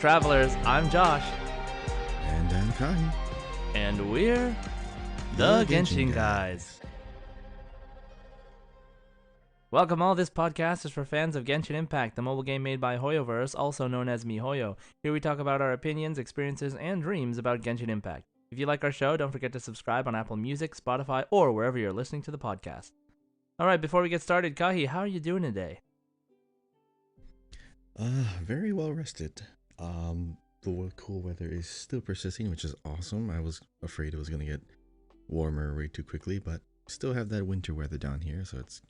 Travelers. I'm Josh. And I'm Kahi. And we're the Genshin guys. Welcome all. This podcast is for fans of Genshin Impact, the mobile game made by Hoyoverse, also known as MiHoYo. Here we talk about our opinions, experiences, and dreams about Genshin Impact. If you like our show, don't forget to subscribe on Apple Music, Spotify, or wherever you're listening to the podcast. Alright, before we get started, Kahi, how are you doing today? Very well rested. The cool weather is still persisting, which is awesome. I was afraid it was gonna get warmer way too quickly, but still have that winter weather down here, so it's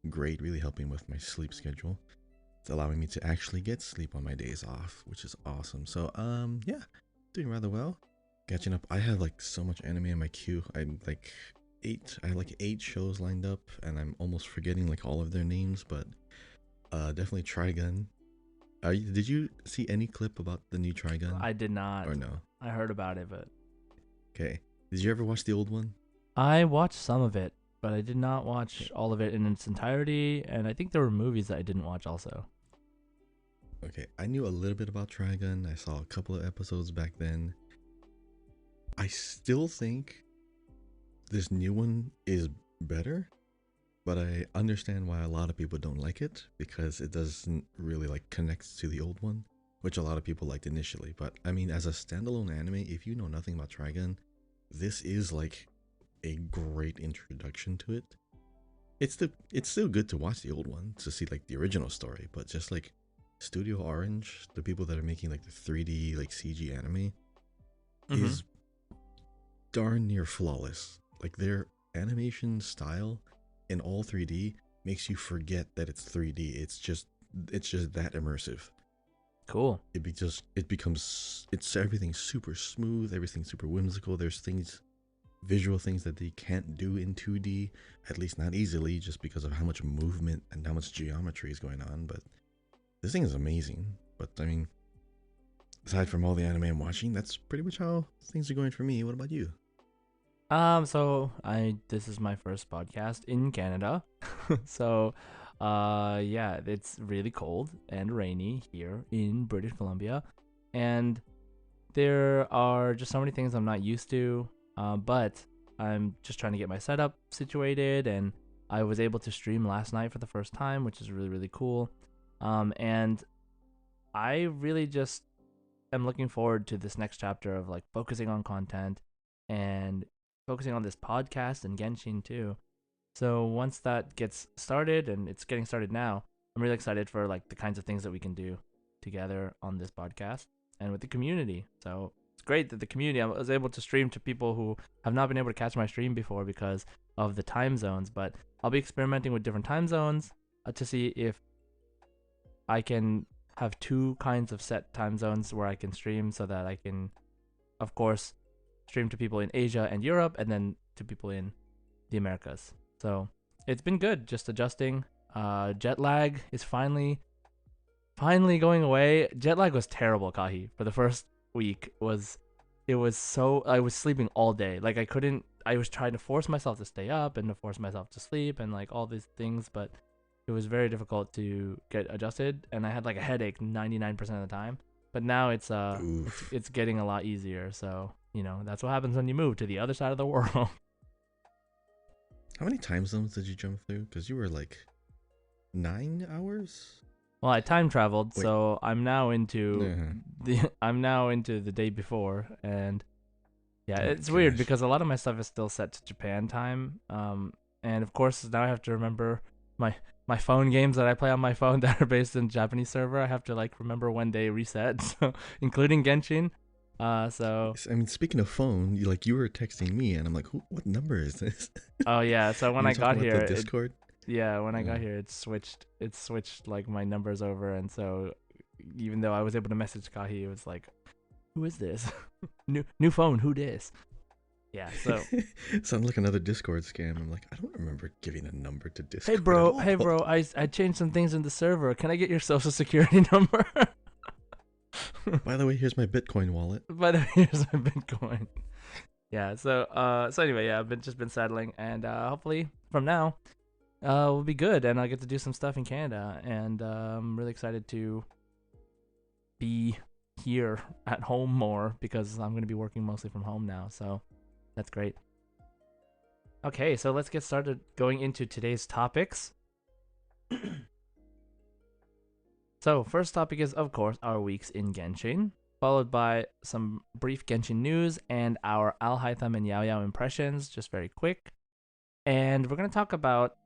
great, really helping with my sleep schedule. It's allowing me to actually get sleep on my days off, which is awesome. So, yeah, doing rather well. Catching up. I have like so much anime in my queue. I have like 8 shows lined up, and I'm almost forgetting like all of their names, but definitely Trigun. Did you see any clip about the new Trigun? I did not. Or no? I heard about it, but... Okay. Did you ever watch the old one? I watched some of it, but I did not watch all of it in its entirety, and I think there were movies that I didn't watch also. Okay, I knew a little bit about Trigun. I saw a couple of episodes back then. I still think this new one is better, but I understand why a lot of people don't like it, because it doesn't really like connect to the old one, which a lot of people liked initially. But I mean, as a standalone anime, if you know nothing about Trigun, this is like a great introduction to it. It's still good to watch the old one to see like the original story, but just like Studio Orange, the people that are making like the 3D like CG anime, is darn near flawless. Like their animation style in all 3D makes you forget that it's 3D. It's just that immersive. Cool. It's everything super smooth, everything super whimsical. There's visual things that they can't do in 2D, at least not easily, just because of how much movement and how much geometry is going on. But this thing is amazing. But I mean, aside from all the anime I'm watching, that's pretty much how things are going for me. What about you? This is my first podcast in Canada. So, yeah, it's really cold and rainy here in British Columbia. And there are just so many things I'm not used to. But I'm just trying to get my setup situated, and I was able to stream last night for the first time, which is really, really cool. And I really just am looking forward to this next chapter of like focusing on content and focusing on this podcast and Genshin too. So once that gets started, and it's getting started now, I'm really excited for like the kinds of things that we can do together on this podcast and with the community. So it's great that the community, I was able to stream to people who have not been able to catch my stream before because of the time zones, but I'll be experimenting with different time zones to see if I can have 2 kinds of set time zones where I can stream, so that I can, of course, stream to people in Asia and Europe, and then to people in the Americas. So it's been good, just adjusting. Jet lag is finally going away. Jet lag was terrible, Kahi. For the first week, I was sleeping all day. Like I was trying to force myself to stay up and to force myself to sleep and like all these things, but it was very difficult to get adjusted, and I had like a headache 99% of the time. But now it's getting a lot easier. So, you know, that's what happens when you move to the other side of the world. How many time zones did you jump through? Because you were like 9 hours? Well, I time traveled, Wait. so I'm now into the day before, and yeah, it's weird because a lot of my stuff is still set to Japan time. And of course now I have to remember my phone games that I play on my phone that are based in Japanese server. I have to like remember when they reset, so including Genshin. So I mean, speaking of phone, you were texting me, and I'm like, what number is this? oh yeah, so when I got here, Discord. I got here, it switched like my numbers over, and so even though I was able to message Kahi, it was like, who is this? new phone, who this? Yeah, so sounds like another Discord scam. I'm like, I don't remember giving a number to Discord. Hey bro, I changed some things in the server. Can I get your social security number? By the way, here's my Bitcoin wallet. Here's my Bitcoin. Yeah, so anyway, yeah, I've just been settling, and hopefully from now we'll be good, and I'll get to do some stuff in Canada, and I'm really excited to be here at home more because I'm going to be working mostly from home now. So that's great. Okay, so let's get started going into today's topics. So, first topic is, of course, our weeks in Genshin, followed by some brief Genshin news and our Alhaitham and Yao Yao impressions, just very quick. And we're going to talk about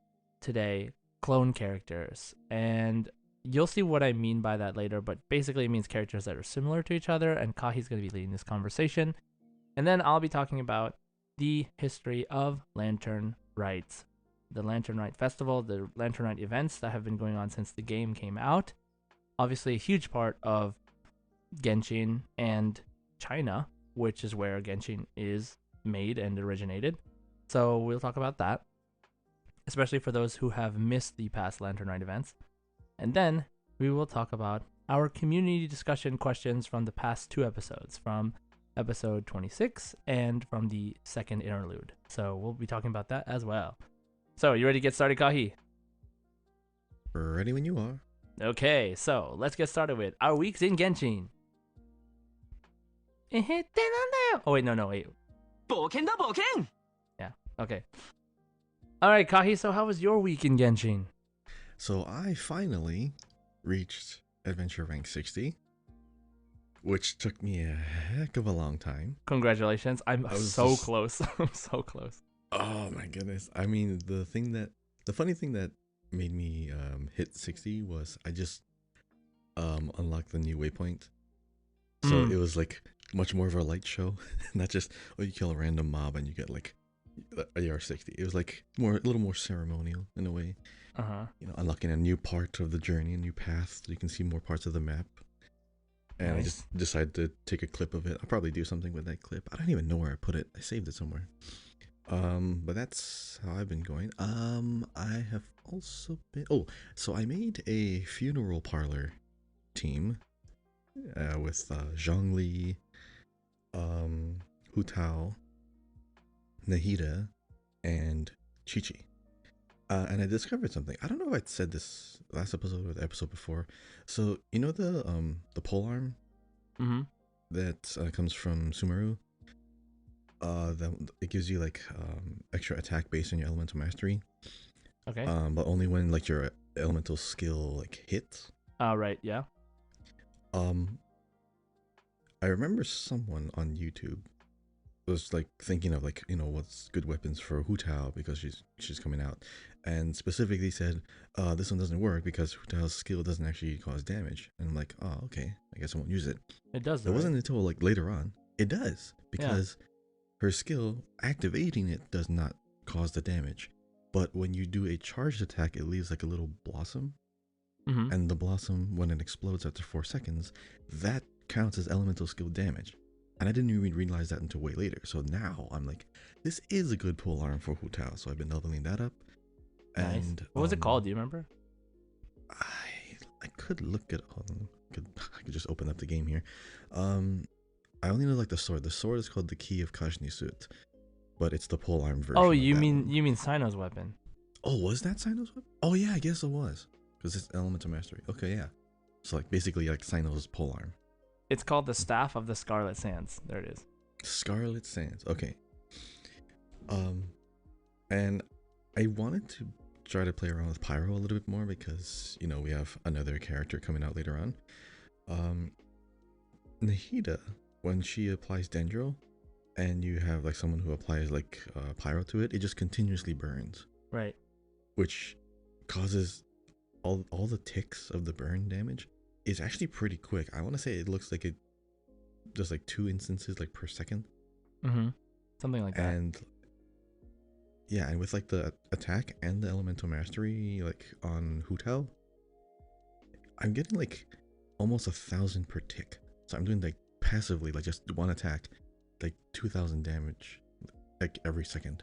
today clone characters. And you'll see what I mean by that later, but basically it means characters that are similar to each other, and Kahi's going to be leading this conversation. And then I'll be talking about the history of Lantern Rite, the Lantern Rite Festival, the Lantern Rite events that have been going on since the game came out. Obviously, a huge part of Genshin and China, which is where Genshin is made and originated. So we'll talk about that, especially for those who have missed the past Lantern Rite events. And then we will talk about our community discussion questions from the past 2 episodes, from episode 26 and from the second interlude. So we'll be talking about that as well. So you ready to get started, Kahi? Ready when you are. Okay, so let's get started with our weeks in Genshin. Oh wait, no, wait. Yeah, okay. Alright, Kahi, so how was your week in Genshin? So I finally reached adventure rank 60, which took me a heck of a long time. Congratulations. I'm so close. I'm so close. Oh my goodness. I mean, the funny thing that made me hit 60 was I just unlocked the new waypoint. So it was like much more of a light show, not just you kill a random mob and you get like a AR 60. It was like a little more ceremonial in a way. You know, unlocking a new part of the journey, a new path, so you can see more parts of the map. And nice. I just decided to take a clip of it. I'll probably do something with that clip. I don't even know where I put it. I saved it somewhere. But that's how I've been going. I have also been... Oh, so I made a funeral parlor team with Zhongli, Hu Tao, Nahida, and Chi-Chi. And I discovered something. I don't know if I'd said this last episode or the episode before. So, you know the pole arm that comes from Sumeru? It gives you like extra attack based on your elemental mastery. Okay. But only when like your elemental skill like hits. Right, yeah. I remember someone on YouTube was like thinking of like, you know, what's good weapons for Hu Tao because she's coming out, and specifically said this one doesn't work because Hu Tao's skill doesn't actually cause damage. And I'm like, oh, okay, I guess I won't use it. It does. It wasn't until like later on it does, because her skill activating it does not cause the damage, but when you do a charged attack, it leaves like a little blossom, and the blossom, when it explodes after 4 seconds, that counts as elemental skill damage. And I didn't even realize that until way later. So now I'm like, this is a good pole arm for Hu Tao. So I've been leveling that up. Nice. And what was it called? Do you remember? I could look it up. I could just open up the game here. I only know like the sword. The sword is called the Key of Kashnisut, but it's the pole arm version. Oh, you mean Sino's weapon? Oh, was that Sino's weapon? Oh yeah, I guess it was, because it's elemental mastery. Okay, yeah. So like basically like Sino's pole arm. It's called the Staff of the Scarlet Sands. There it is. Scarlet Sands. Okay. And I wanted to try to play around with Pyro a little bit more because, you know, we have another character coming out later on. Nahida, when she applies Dendro and you have like someone who applies like Pyro to it, it just continuously burns. Right. Which causes all the ticks of the burn damage is actually pretty quick. I want to say it looks like it just like 2 instances like per second. Something like that. And yeah, and with like the attack and the elemental mastery like on Hu Tao, I'm getting like almost 1,000 per tick. So I'm doing like passively, like just one attack, like 2,000 damage like every second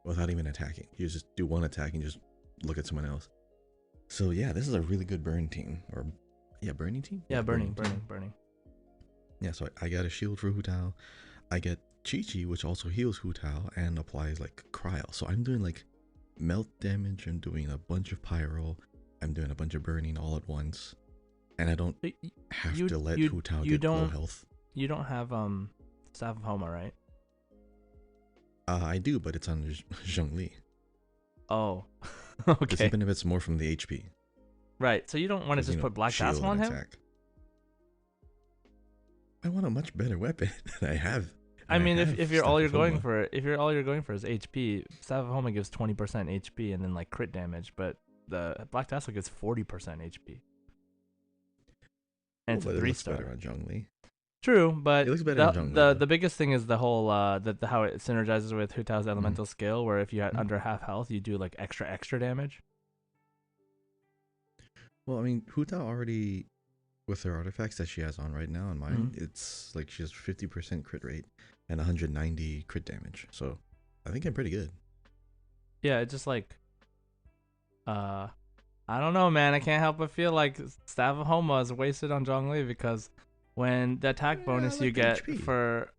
without even attacking. You just do one attack and just look at someone else. So yeah, this is a really good burn team. Or yeah, burning team? Yeah, burning. Yeah, so I got a shield for Hu Tao. I get Chi-Chi, which also heals Hu Tao and applies like cryo. So I'm doing like melt damage, I'm doing a bunch of pyro, I'm doing a bunch of burning all at once. and I don't Y- have You to let you Hu Tao you get low don't health. you don't have Staff of Homa, right? I do, but it's on Zhongli. Oh, Because he okay, benefits more from the HP. right. So you don't want to Because, just put Black shield Tassel on and him? attack. I want a much better weapon than I have. I And mean, have if you're Staff all you're of going Homa. for, if you're all you're going for is HP, Staff of Homa gives 20% HP and then like crit damage, but the Black Tassel gives 40% HP, and Oh, it's a but it looks 3-star. better on Zhongli. True, but It looks better the on Zhongli, the though. the biggest thing is the whole how it synergizes with Hu Tao's Mhm. elemental skill, where if you had Mhm. under half health, you do like extra damage. Well, I mean, Hu Tao already, with her artifacts that she has on right now on mine, it's like she has 50% crit rate and 190 crit damage. So I think I'm pretty good. Yeah, it's just like I don't know, man. I can't help but feel like Staff of Homa is wasted on Zhongli because when the attack Yeah, I bonus you like the get HP. for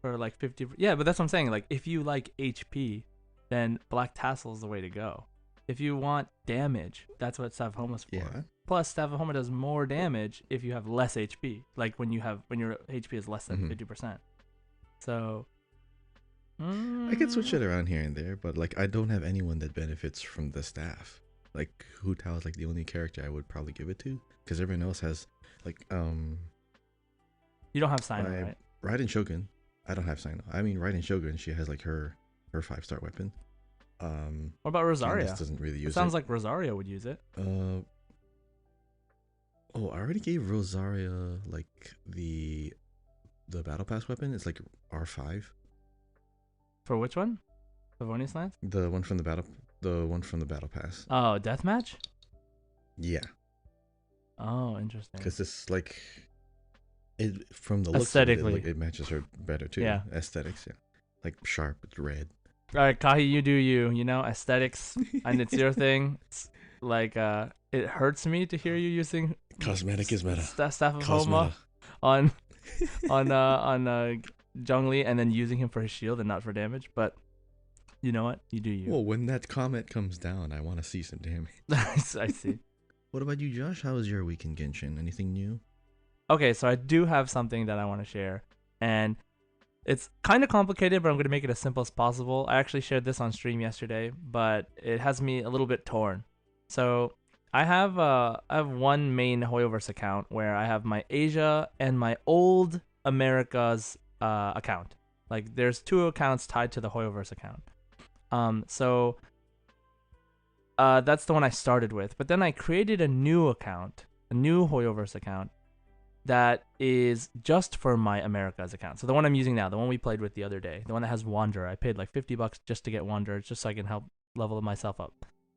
like 50, yeah, but that's what I'm saying. Like if you like HP, then Black Tassel is the way to go. If you want damage, that's what Staff of Homa's for. Yeah. Plus, Staff of Homa does more damage if you have less HP. Like when your HP is less than Mhm. 50%. So I can switch it around here and there, but like I don't have anyone that benefits from the staff. Like Hu Tao is like the only character I would probably give it to, because everyone else has like you don't have Sino, my right? Raiden Shogun. I don't have Sino. I mean Raiden Shogun, she has like her 5-star weapon. What about Rosaria? Candace doesn't really It use sounds it. like Rosaria would use it. Oh, I already gave Rosaria like the battle pass weapon. It's like R5. For which one? Favonius Lance? The one from the battle pass. Oh, deathmatch? Yeah, Oh, interesting. because it's like it from the looks of Aesthetically. it matches her better too. Yeah. Aesthetics, yeah. Like sharp, it's red. All right, Kahi, you do you. You know, aesthetics, and it's your thing. It's like it hurts me to hear you using Cosmetic is meta. Staff of Cosmeta. Homa on Zhongli, and then using him for his shield and not for damage. But you know what? You do you. Well, when that comment comes down, I want to see some damage. I see. What about you, Josh? How was your week in Genshin? Anything new? Okay, so I do have something that I want to share, and it's kind of complicated, but I'm going to make it as simple as possible. I actually shared this on stream yesterday, but it has me a little bit torn. So I have one main Hoyoverse account where I have my Asia and my old Americas account. Like there's two accounts tied to the Hoyoverse account. So that's the one I started with, but then I created a new account, a new Hoyoverse account that is just for my Americas account. So the one I'm using now, the one we played with the other day, the one that has Wanderer. I paid like $50 just to get Wanderer, just so I can help level myself up.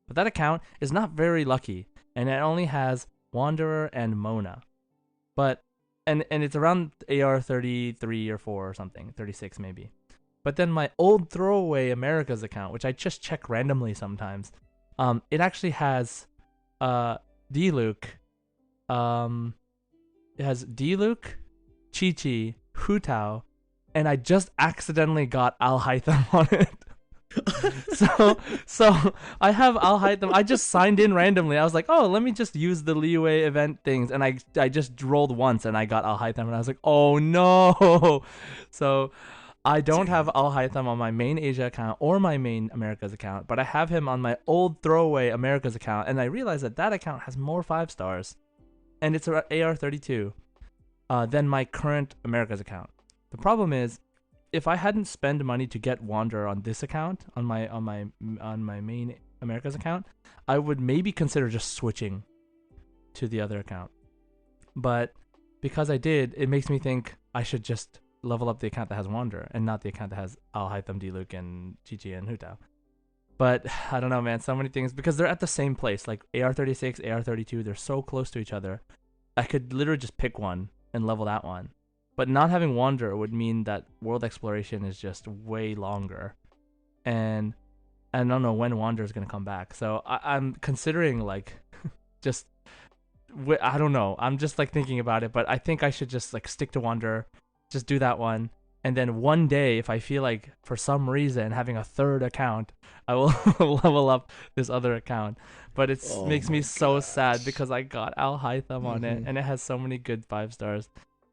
But that account is not very lucky, and it only has Wanderer and Mona. But and it's around AR 33 or 4 or something, 36 maybe. But then my old throwaway Americas account, which I just check randomly sometimes, it actually has D-Luke, it has D-Luke, Chi-Chi, Hu Tao, and I just accidentally got Al-Haytham on it. so I have Al-Haytham. I just signed in randomly. I was like, oh, let me just use the leeway event things, and I just rolled once and I got Al-Haytham, and I was like, oh no. So I don't have Al-Haytham on my main Asia account or my main Americas account, but I have him on my old throwaway Americas account, and I realized that account has more 5 stars, and it's AR 32 than my current Americas account. The problem is, if I hadn't spent money to get Wanderer on this account, on my main Americas account, I would maybe consider just switching to the other account. But because I did, it makes me think I should just level up the account that has Wanderer and not the account that has Al-Haytham, D-Luke, and Chi-Chi and Hu Tao. But I don't know, man. So many things, because they're at the same place. Like AR36, AR32, they're so close to each other. I could literally just pick one and level that one. But not having Wanderer would mean that world exploration is just way longer. And I don't know when Wanderer is going to come back. So I'm considering like just, I don't know. I'm just like thinking about it. But I think I should just like stick to Wanderer, just do that one. And then one day, if I feel like for some reason having a third account I will level up this other account. But it Oh makes me my so sad gosh. because I got Al Hytham on it, Mm-hmm. and it has so many good 5 stars.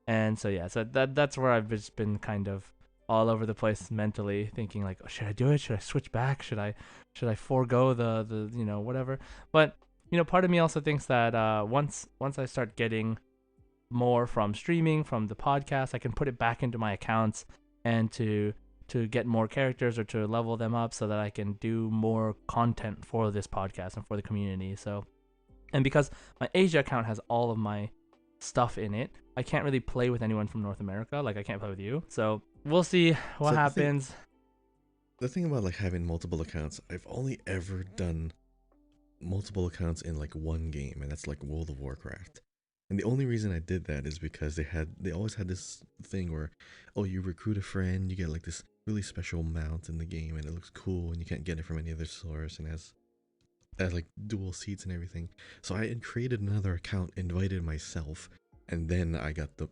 And so yeah, so that's where I've just been kind of all over the place mentally, thinking like, oh, should I do it? Should I switch back? Should I forego the whatever? But part of me also thinks that once I start getting more from streaming, from the podcast, I can put it back into my accounts and to get more characters or to level them up so that I can do more content for this podcast and for the community. So, and because my Asia account has all of my stuff in it, I can't really play with anyone from North America. Like I can't play with you. So we'll see what So happens. the thing about like having multiple accounts, I've only ever done multiple accounts in like one game, and that's like World of Warcraft. And the only reason I did that is because they always had this thing where, oh, you recruit a friend, you get like this really special mount in the game, and it looks cool, and you can't get it from any other source, and has like dual seats and everything. So I had created another account, invited myself, and then I got the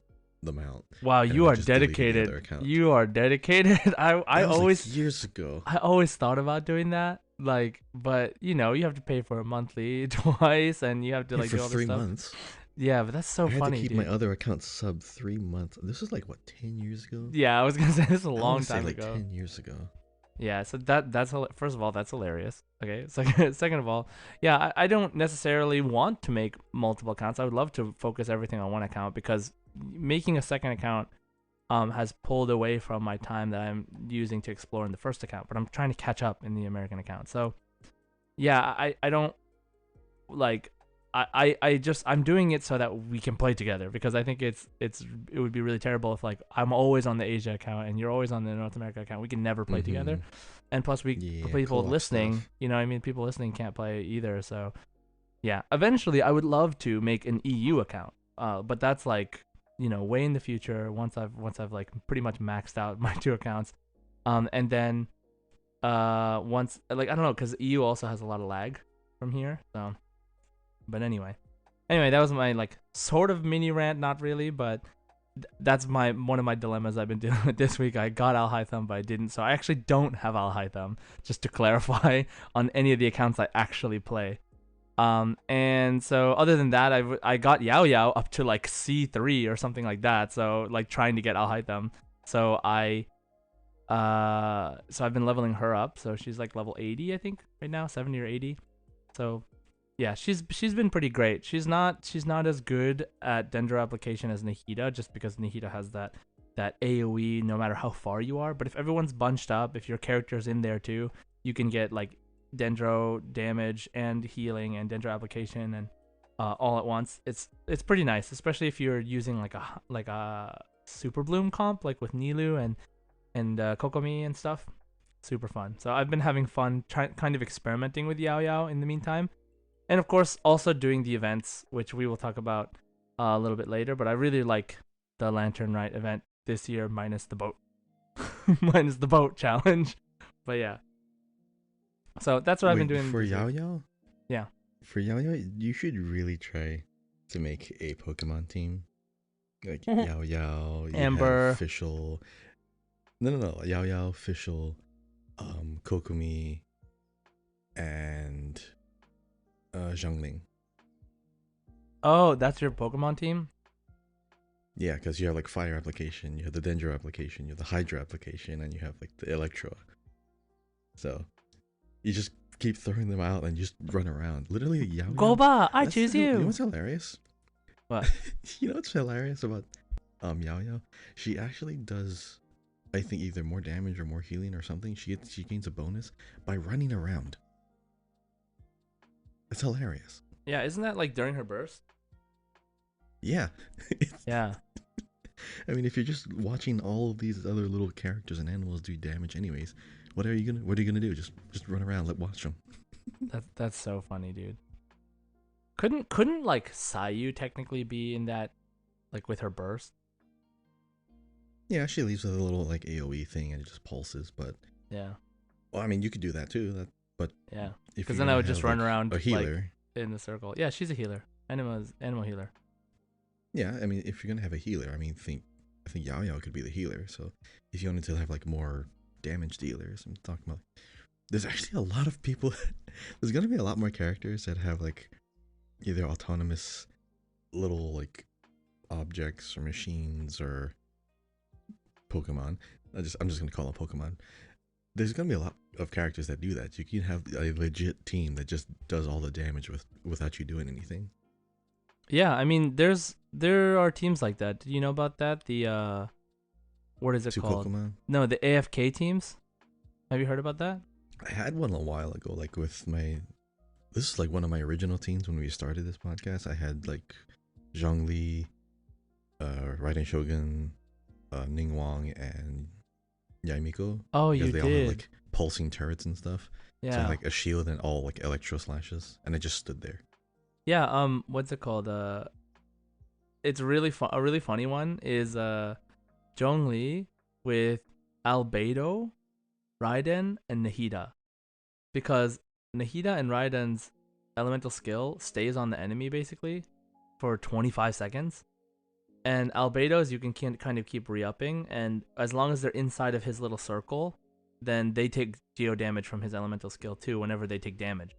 mount, Wow, and then you I are just deleted the other dedicated. account. You are dedicated. I That was always like years ago. I always thought about doing that. Like, but you have to pay for a monthly twice, and you have to Yeah, like for do all this three stuff. months. Yeah, but that's so I had to funny, keep my dude. other account sub 3 months. This was like what, 10 years ago? Yeah, I was gonna say this is a I want long to say time like ago. 10 years ago. Yeah, so first of all, that's hilarious. Okay, second of all, yeah, I don't necessarily want to make multiple accounts. I would love to focus everything on one account because making a second account has pulled away from my time that I'm using to explore in the first account. But I'm trying to catch up in the American account. So yeah, I don't like I just I'm doing it so that we can play together because I think it would be really terrible if like I'm always on the Asia account and you're always on the North America account. We can never play Mm-hmm. together. And plus we Yeah, people co-op listening, stuff. I mean people listening can't play either. So yeah, eventually I would love to make an EU account. But that's like, way in the future once I've like pretty much maxed out my two accounts. And then once like I don't know cuz EU also has a lot of lag from here. So but anyway, that was my like sort of mini rant, not really, but that's my one of my dilemmas I've been dealing with this week. I got Al Hytham, but I didn't, so I actually don't have Al Hytham. Just to clarify, on any of the accounts I actually play. And so other than that, I got Yao Yao up to like C3 or something like that. So like trying to get Al Hytham. So so I've been leveling her up. So she's like level 80, I think, right now, 70 or 80. So yeah, she's been pretty great. She's not as good at Dendro application as Nahida, just because Nahida has that AOE no matter how far you are. But if everyone's bunched up, if your character's in there too, you can get like Dendro damage and healing and Dendro application and all at once. It's pretty nice, especially if you're using like a Super Bloom comp like with Nilu and Kokomi and stuff. Super fun. So I've been having fun kind of experimenting with Yao Yao in the meantime. And of course, also doing the events, which we will talk about a little bit later. But I really like the Lantern Rite event this year, minus the boat, minus the boat challenge. But yeah, so that's what I've been Wait, doing for this Yao week. Yao? Yeah. For Yao Yao, you should really try to make a Pokemon team. Like Yao Yao, you have Amber. Fischl. No. Yao Yao, Fischl, Kokomi, and Zhongling. Oh, that's your Pokemon team. Yeah, because you have like fire application, you have the Dendro application, you have the Hydra application, and you have like the Electro. So you just keep throwing them out and just run around. Literally, Yao Yao. Goba, I That's choose you know you. what's hilarious? What? You know what's hilarious about Yao Yao? She actually does, I think, either more damage or more healing or something. She gains a bonus by running around. It's hilarious. Yeah, isn't that like during her burst? Yeah. Yeah. I mean, if you're just watching all of these other little characters and animals do damage, anyways, what are you gonna do? Just run around, watch them. That's so funny, dude. Couldn't like Sayu technically be in that, like with her burst? Yeah, she leaves with a little like AOE thing and it just pulses. But Yeah. well, I mean, you could do that too. But Yeah. if Because you're then I gonna would just have run like around a like healer, in the circle. Yeah, she's a healer. Animal healer. yeah, I mean, if you're gonna have a healer, I mean, I think Yao Yao could be the healer. So if you wanted to have like more damage dealers, I'm talking about there's actually a lot of people. There's gonna be a lot more characters that have like either autonomous little like objects or machines or Pokemon. I'm just gonna call them Pokemon. There's gonna be a lot of characters that do that. You can have a legit team that just does all the damage without you doing anything. Yeah, I mean, there are teams like that. Did you know about that? The what is it Two called? Pokemon. No, the AFK teams. Have you heard about that? I had one a while ago, like with my. This is like one of my original teams when we started this podcast. I had like Zhongli, Raiden Shogun, Ning Wang, and Yaimiko Oh, because you they all have did. like pulsing turrets and stuff. So I had Yeah. like a shield and all like electro slashes, and I just stood there. Yeah, what's it called? It's really a really funny one is Zhongli with Albedo, Raiden, and Nahida. Because Nahida and Raiden's elemental skill stays on the enemy basically for 25 seconds. And Albedo's you can kind of keep re-upping, and as long as they're inside of his little circle, then they take geo damage from his elemental skill too whenever they take damage.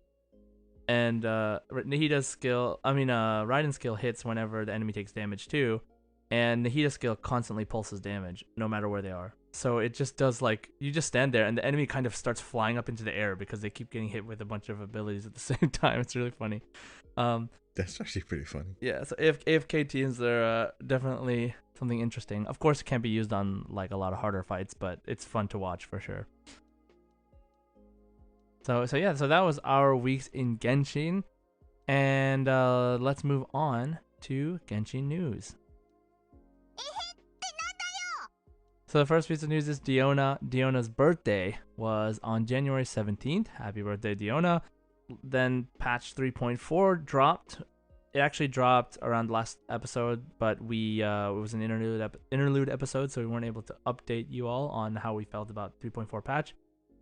And Nahida's skill, Raiden's skill hits whenever the enemy takes damage too, and Nahida's skill constantly pulses damage no matter where they are. So it just does like you just stand there and the enemy kind of starts flying up into the air because they keep getting hit with a bunch of abilities at the same time. It's really funny. Um, That's actually pretty funny. yeah, so AFK teams are definitely something interesting. Of course, it can't be used on like a lot of harder fights, but it's fun to watch for sure. So that was our weeks in Genshin, and let's move on to Genshin news. So the first piece of news is Diona. Diona's birthday was on January 17th. Happy birthday, Diona. Then patch 3.4 dropped. It actually dropped around the last episode, but it was an interlude episode, so we weren't able to update you all on how we felt about 3.4 patch.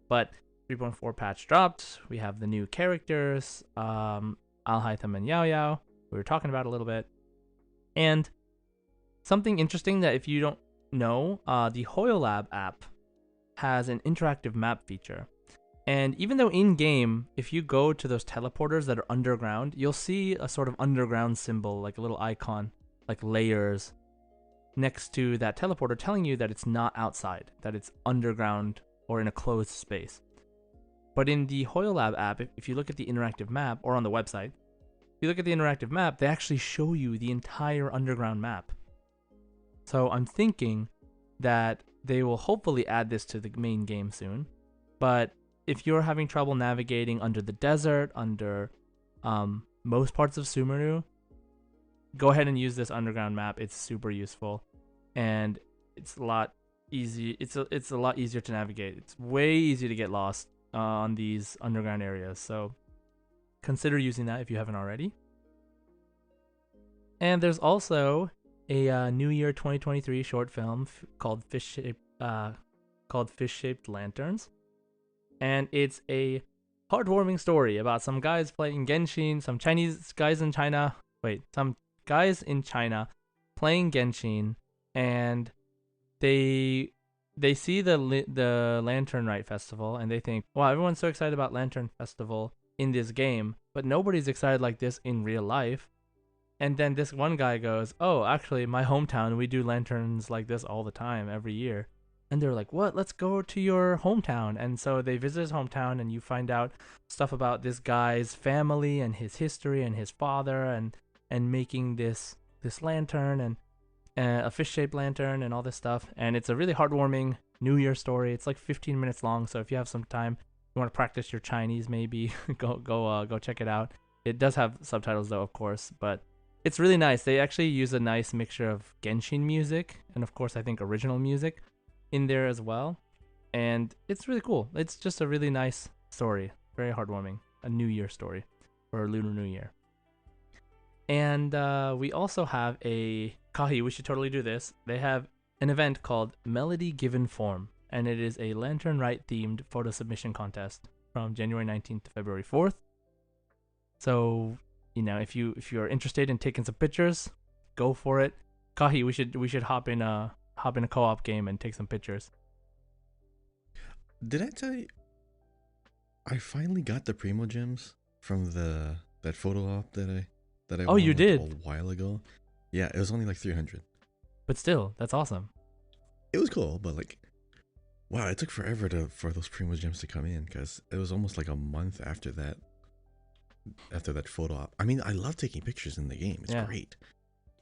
But 3.4 patch dropped. We have the new characters, Alhaitham and Yao Yao. We were talking about a little bit. And something interesting that if you don't know, the HoYoLab app has an interactive map feature. And even though in-game, if you go to those teleporters that are underground, you'll see a sort of underground symbol, like a little icon, like layers, next to that teleporter telling you that it's not outside, that it's underground or in a closed space. But in the HoYoLab app, if you look at the interactive map, or on the website, if you look at the interactive map, they actually show you the entire underground map. So I'm thinking that they will hopefully add this to the main game soon. But if you're having trouble navigating under the desert, under most parts of Sumeru, go ahead and use this underground map. It's super useful, and it's a lot easy. It's a lot easier to navigate. It's way easier to get lost on these underground areas. So consider using that if you haven't already. And there's also a New Year 2023 short film called Fish Shaped Lanterns, and it's a heartwarming story about some guys playing Genshin, some guys in China playing Genshin, and they see the Lantern Rite festival, and they think, wow, everyone's so excited about Lantern Festival in this game, but nobody's excited like this in real life. And then this one guy goes, oh, actually, my hometown, we do lanterns like this all the time, every year. And they're like, what? Let's go to your hometown. And so they visit his hometown, and you find out stuff about this guy's family and his history and his father and making this lantern and a fish-shaped lantern and all this stuff. And it's a really heartwarming New Year story. It's like 15 minutes long, so if you have some time, you want to practice your Chinese, maybe go check it out. It does have subtitles though, of course, but it's really nice. They actually use a nice mixture of Genshin music and, of course, I think original music in there as well. And it's really cool. It's just a really nice story. Very heartwarming. A New Year story for Lunar New Year. And we also have a Kahi. We should totally do this. They have an event called Melody Given Form, and it is a Lantern Rite themed photo submission contest from January 19th to February 4th. So, if you're interested in taking some pictures, go for it. Kahi, we should hop in a co-op game and take some pictures. Did I tell you? I finally got the Primo gems from the that photo op that I Oh, you won like a did, while ago. Yeah, it was only like 300. but still, that's awesome. It was cool, but like wow, it took forever to for those Primo gems to come in because it was almost like a month after that photo op. I mean, I love taking pictures in the game. It's Yeah, great.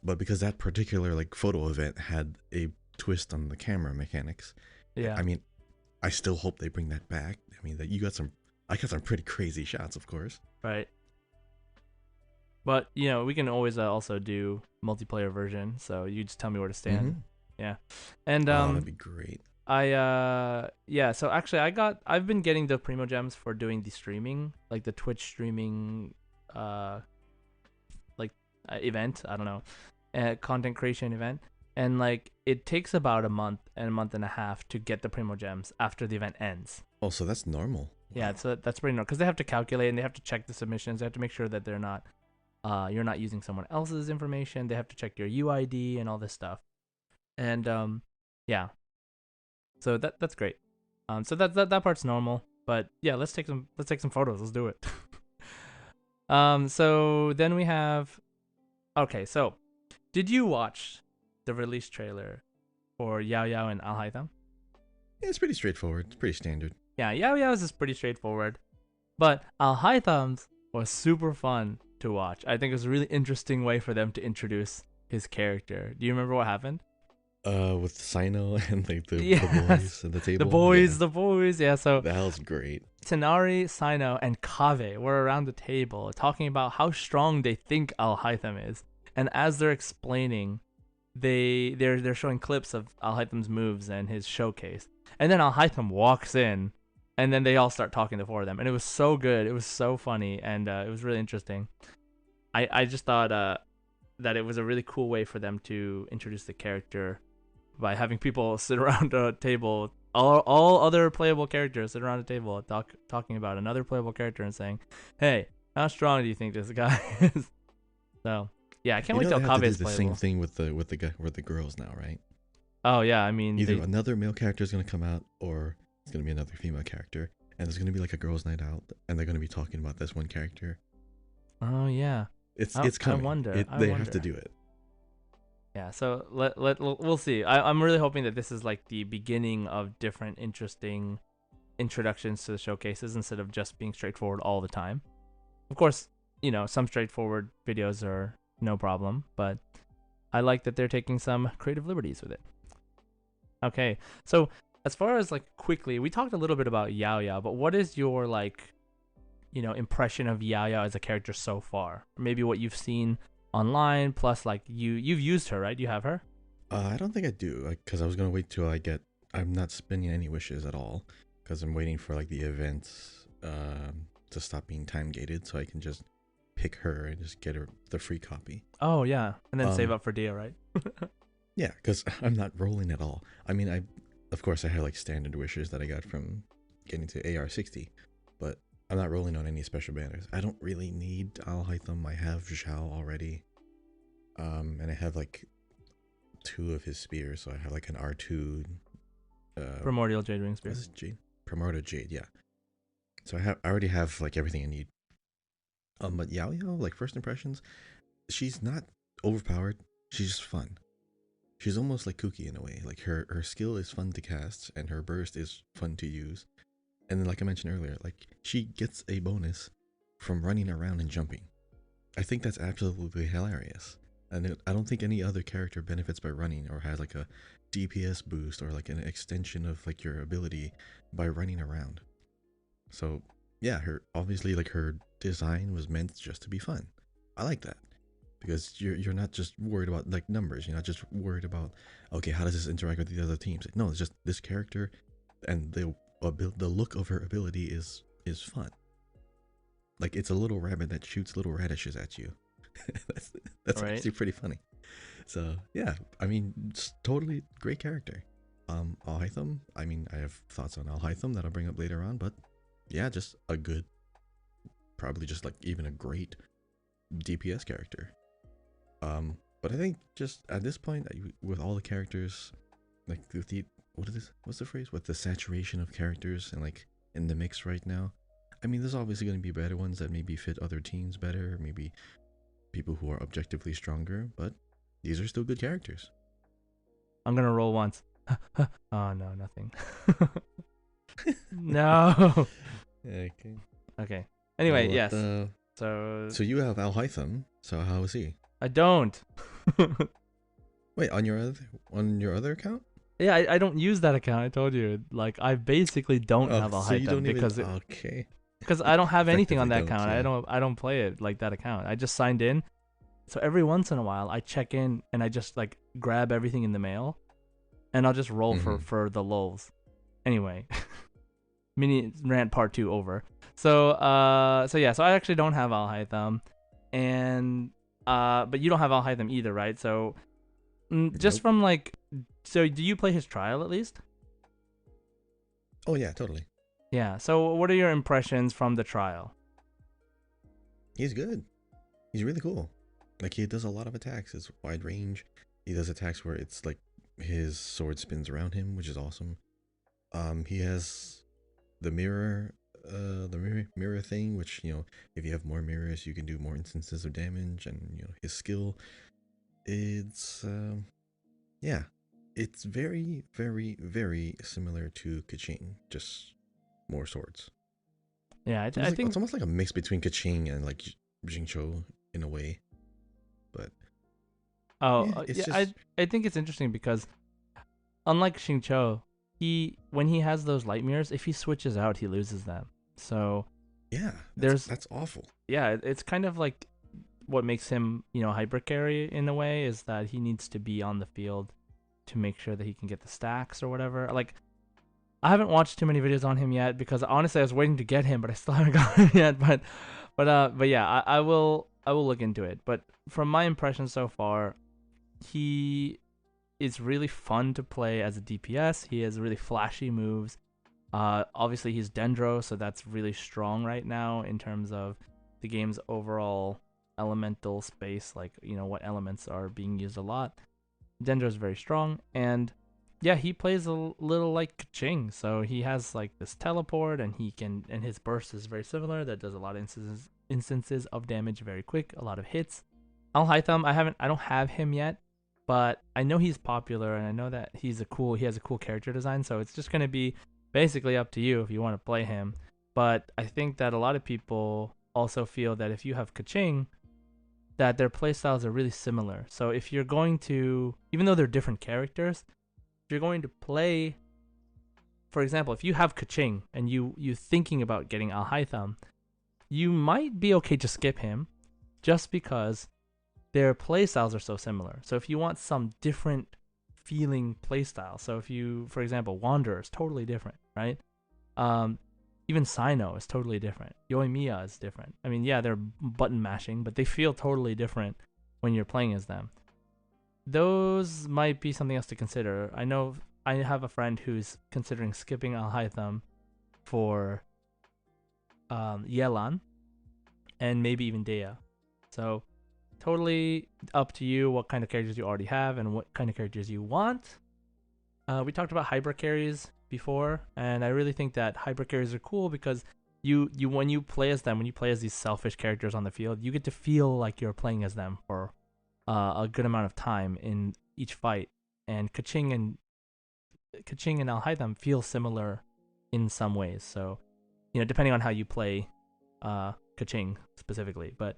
But because that particular like photo event had a twist on the camera mechanics, yeah, I mean, I still hope they bring that back. I mean, that you got some I got some pretty crazy shots, of course. right. But we can always also do multiplayer version. So you just tell me where to stand. Mhm. Yeah, and Oh, that'd be great. yeah. So actually, I've been getting the Primo Gems for doing the streaming, like the Twitch streaming, uh, like event. I don't know, content creation event, and like it takes about a month and a half to get the Primo Gems after the event ends. Oh, so that's normal. Yeah, Wow. so that's pretty normal because they have to calculate and they have to check the submissions. They have to make sure that you're not using someone else's information. They have to check your UID and all this stuff. And yeah, so that's great. So that part's normal. But yeah, let's take some photos. Let's do it. So then we have. Okay, so did you watch the release trailer for Yao Yao and Al Haitham? Yeah, it's pretty straightforward. It's pretty standard. Yeah, Yao Yao's is pretty straightforward, but Al Haitham's was super fun to watch. I think it was a really interesting way for them to introduce his character. Do you remember what happened? With Sino and like the Yes, boys at the the table. Yeah, boys, the boys. Yeah, so that was great. Tanari, Sino, and Kave were around the table talking about how strong they think Al Haitham is. And as they're explaining, they're showing clips of Al Haytham's moves and his showcase. And then Al Haytham walks in, and then they all start talking, the four of them. And it was so good. It was so funny, and it was really interesting. I just thought that it was a really cool way for them to introduce the character by having people sit around a table, all other playable characters sit around a table talking about another playable character and saying, "Hey, how strong do you think this guy is?" So yeah, I can't You wait know till they have to Kave do is the same playable. thing with the girls now, right? Oh yeah, I mean Either they. another male character is gonna come out, or it's gonna be another female character, and there's gonna be like a girls' night out, and they're gonna be talking about this one character. Oh yeah, It's I coming. wonder. I They have to wonder. do it. Yeah, so we'll see. I'm really hoping that this is like the beginning of different interesting introductions to the showcases instead of just being straightforward all the time. Of course, some straightforward videos are no problem, but I like that they're taking some creative liberties with it. Okay, so as far as like quickly, we talked a little bit about Yao Yao, but what is your like, impression of Yao Yao as a character so far? Maybe what you've seen online, plus like you've used her, right? You have her. I don't think I do, like, cause I was gonna wait till I get. I'm not spending any wishes at all, cause I'm waiting for like the events to stop being time gated, so I can just pick her and just get her the free copy. Oh yeah, and then save Um, up for Dia, right? yeah, cause I'm not rolling at all. I mean, of course I have like standard wishes that I got from getting to AR 60, but I'm not rolling on any special banners. I don't really need Al Haitham. I have Zhao already, and I have like two of his spears, so I have like an R2. Primordial Jade Ring Spear. What's it, Jade? Promoter Jade, yeah. So I already have like everything I need. But Yao Yao, like first impressions, she's not overpowered. She's just fun. She's almost like Kuki in a way. Like her skill is fun to cast, and her burst is fun to use. And then, like I mentioned earlier, like she gets a bonus from running around and jumping. I think that's absolutely hilarious. And I don't think any other character benefits by running or has like a DPS boost or like an extension of like your ability by running around. So yeah, her obviously like her design was meant just to be fun. I like that because you're not just worried about like numbers. You're not just worried about okay, how does this interact with the other teams? No, it's just this character and the look of her ability is fun. Like it's a little rabbit that shoots little radishes at you. that's that's Right. actually pretty funny. So yeah, I mean, it's totally great character. Al Haitham. I mean, I have thoughts on Al Haitham that I'll bring up later on, but yeah, just a good, probably just like even a great DPS character. But I think just at this point, with all the characters, like with the what is this? What's the phrase? With the saturation of characters and like in the mix right now, I mean, there's obviously going to be better ones that maybe fit other teams better, maybe people who are objectively stronger, but these are still good characters. I'm gonna roll once. Oh no, nothing. No. Okay. Okay. Well, Anyway, what yes. So so you have Al Hytham. So how is he? I don't. Wait, on your other account? Yeah, I don't use that account. I told you. Like I basically don't Oh, have so you Alhaitham don't even because okay. I don't have anything on Effectively that don't, account. yeah. I don't play it like that account. I just signed in. So every once in a while I check in and I just like grab everything in the mail and I'll just roll Mm-hmm. for the lulz. Anyway, mini rant part 2 over. So yeah, so I actually don't have Alhaitham and but you don't have Alhaitham either, right? So just Nope. from like so do you play his trial at least? Oh yeah, totally. Yeah. So what are your impressions from the trial? He's good. He's really cool. Like he does a lot of attacks. It's wide range. He does attacks where it's like his sword spins around him, which is awesome. He has the mirror thing, which if you have more mirrors, you can do more instances of damage, and his skill. It's yeah, it's very, very, very similar to Kaching, just more swords. Yeah, It's I almost like think. a mix between Kaching and like Jingcho in a way, but Oh, yeah, it's yeah. just I think it's interesting because unlike Xingqiu, he when he has those light mirrors, if he switches out, he loses them. So yeah, there's that's awful. yeah, it's kind of like what makes him hyper carry in a way is that he needs to be on the field to make sure that he can get the stacks or whatever. Like I haven't watched too many videos on him yet because honestly I was waiting to get him, but I still haven't got him yet. But yeah, I will look into it. But from my impression so far, he is really fun to play as a DPS. He has really flashy moves. Obviously he's Dendro, so that's really strong right now in terms of the game's overall elemental space. Like what elements are being used a lot. Dendro is very strong, and yeah, he plays a little like Kaching. So he has like this teleport, and his burst is very similar. That does a lot of instances of damage very quick, a lot of hits. Al Haitham, I don't have him yet, but I know he's popular, and I know that he has a cool character design. So it's just gonna be basically up to you if you want to play him. But I think that a lot of people also feel that if you have Kaching, that their playstyles are really similar. So if you're going to, even though they're different characters, if you're going to play, for example, if you have Kaching and you thinking about getting Al Haitham, you might be okay to skip him, just because their playstyles are so similar. So if you want some different feeling playstyle, so if you, for example, Wanderer is totally different, right? Even Sino is totally different. Yoimiya is different. I mean, yeah, they're button mashing, but they feel totally different when you're playing as them. Those might be something else to consider. I know I have a friend who's considering skipping Al Haitham for Yelan and maybe even Dea. So totally up to you what kind of characters you already have and what kind of characters you want. We talked about hybrid carries before, and I really think that hybrid carries are cool because you when you play as them, when you play as these selfish characters on the field, you get to feel like you're playing as them for a good amount of time in each fight. And Kaching and Al Haitham feel similar in some ways. So depending on how you play Kaching specifically, but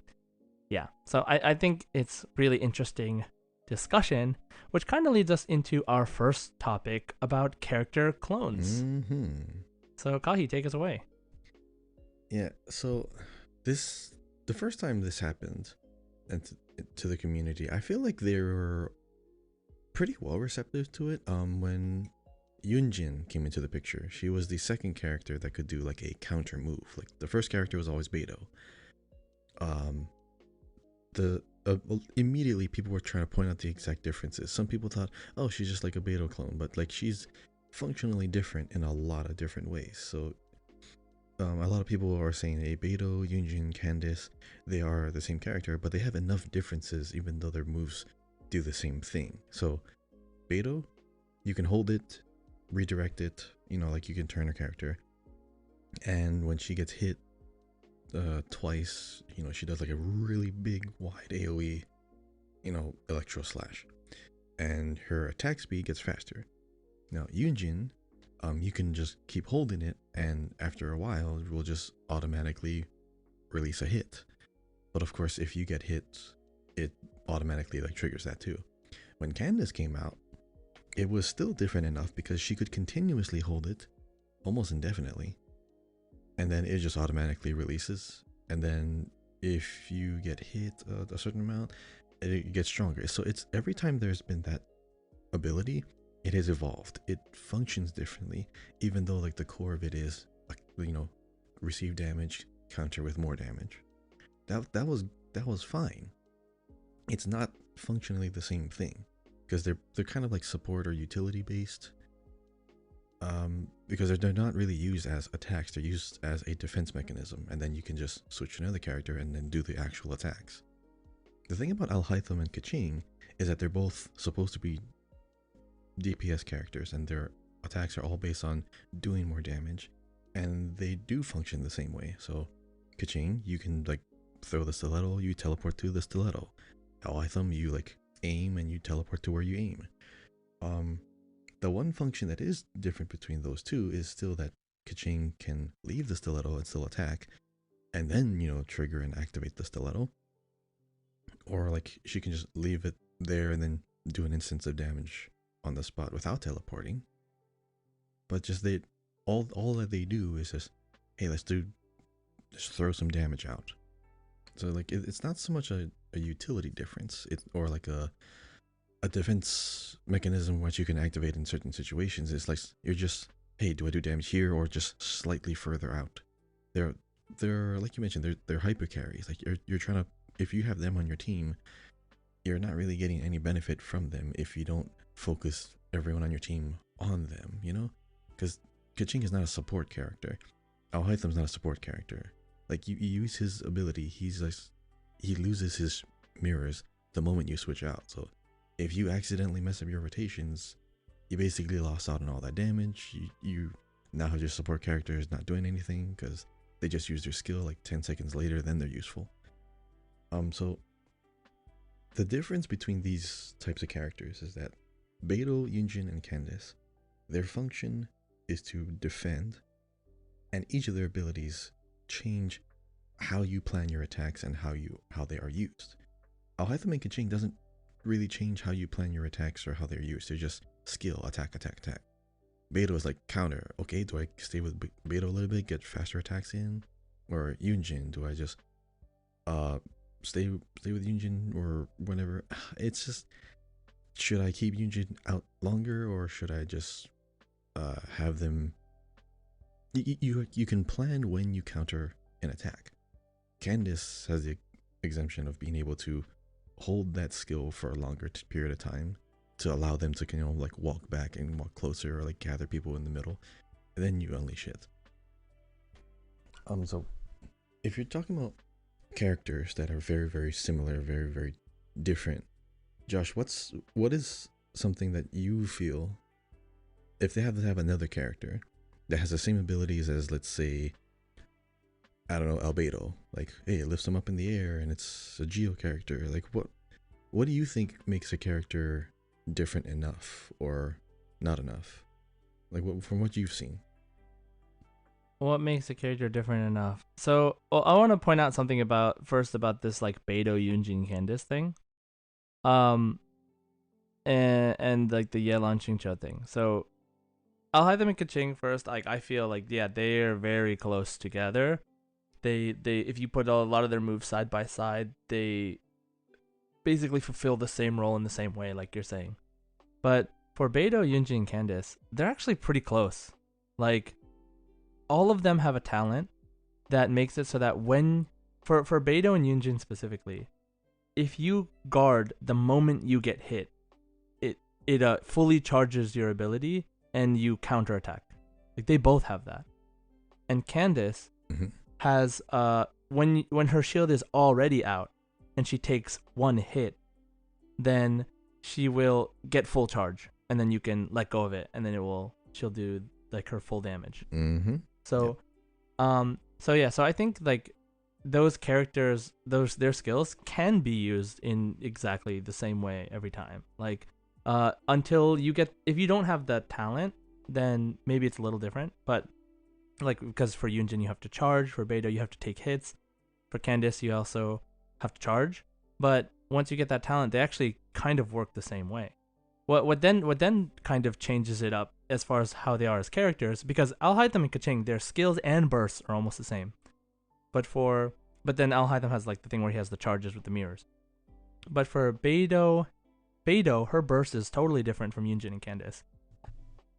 yeah. So I think it's really interesting discussion, which kind of leads us into our first topic about character clones. Mm-hmm. So Kahi, take us away. Yeah. So the first time this happened, and to the community, I feel like they were pretty well receptive to it. When Yunjin came into the picture, she was the second character that could do like a counter move. Like the first character was always Beto. The immediately people were trying to point out the exact differences. Some people thought, oh, she's just like a Beto clone, but like she's functionally different in a lot of different ways. So a lot of people are saying, hey, Beto, Yunjin, Candice, they are the same character, but they have enough differences even though their moves do the same thing. So Beto, you can hold it, redirect it, like you can turn her character, and when she gets hit, twice. She does like a really big wide AoE, electro slash, and her attack speed gets faster. Now Yunjin, you can just keep holding it, and after a while, it will just automatically release a hit. But of course, if you get hit, it automatically like triggers that too. When Candace came out, it was still different enough because she could continuously hold it almost indefinitely, and then it just automatically releases. And then if you get hit a certain amount, it gets stronger. So it's every time there's been that ability, it has evolved. It functions differently, even though like the core of it is like, receive damage, counter with more damage. That was fine. It's not functionally the same thing because they're kind of like support or utility based. Because they're not really used as attacks, they're used as a defense mechanism, and then you can just switch to another character and then do the actual attacks. The thing about Alhaitham and Kaching is that they're both supposed to be DPS characters, and their attacks are all based on doing more damage, and they do function the same way. So Kaching, you can like throw the stiletto, you teleport to the stiletto. Alhaitham, you like aim and you teleport to where you aim. The one function that is different between those two is still that Kaching can leave the stiletto and still attack, and then, trigger and activate the stiletto. Or like she can just leave it there and then do an instance of damage on the spot without teleporting. But just all that they do is just, hey, just throw some damage out. So like it's not so much a utility difference, or like a defense mechanism which you can activate in certain situations. It's like you're just, hey, do I do damage here or just slightly further out? They're like you mentioned, they're hyper carries. Like you're trying to, if you have them on your team, you're not really getting any benefit from them if you don't focus everyone on your team on them, because Kaching is not a support character. Alhaitham's not a support character. Like you use his ability, he's like, he loses his mirrors the moment you switch out. So if you accidentally mess up your rotations, you basically lost out on all that damage. You now have your support characters not doing anything because they just use their skill like 10 seconds later, then they're useful. So the difference between these types of characters is that Beidou, Yunjin, and Candace, their function is to defend, and each of their abilities change how you plan your attacks and how they are used. Alhaitham and Kaching doesn't really change how you plan your attacks or how they're used. They're just skill, attack, attack, attack. Beidou is like counter. Okay, do I stay with Beidou a little bit, get faster attacks in? Or Yunjin, do I just stay with Yunjin or whatever? It's just, should I keep Yunjin out longer, or should I just have them? You can plan when you counter an attack. Candace has the exemption of being able to hold that skill for a longer period of time to allow them to like walk back and walk closer, or like gather people in the middle, and then you unleash it. So if you're talking about characters that are very, very similar, very, very different, Josh, what is something that you feel, if they have to have another character that has the same abilities as, let's say, I don't know, Albedo, like, hey, it lifts them up in the air and it's a Geo character. Like, what do you think makes a character different enough or not enough? Like, from what you've seen. What makes a character different enough? So, I want to point out something about this like Beidou, Yunjin, Candace thing. And like the Yelan Qingqiu thing. So Alhaitham and Kaching first, like I feel like, yeah, they're very close together. They if you put a lot of their moves side by side, they basically fulfill the same role in the same way, like you're saying. But for Beidou, Yunjin, and Candace, they're actually pretty close. Like, all of them have a talent that makes it so that when, for Beidou and Yunjin specifically, if you guard the moment you get hit, it fully charges your ability and you counterattack. Like, they both have that. And Candace has when her shield is already out and she takes one hit, then she will get full charge, and then you can let go of it, and then she'll do like her full damage. So I think like those characters, those their skills can be used in exactly the same way every time. Like until you get, if you don't have the talent, then maybe it's a little different. But like, because for Yunjin you have to charge, for Beidou you have to take hits, for Candice you also have to charge. But once you get that talent, they actually kind of work the same way. What then kind of changes it up as far as how they are as characters, because Alhaitham and Kaching, their skills and bursts are almost the same. But then Alhaitham has like the thing where he has the charges with the mirrors. But for Beidou, her burst is totally different from Yunjin and Candice.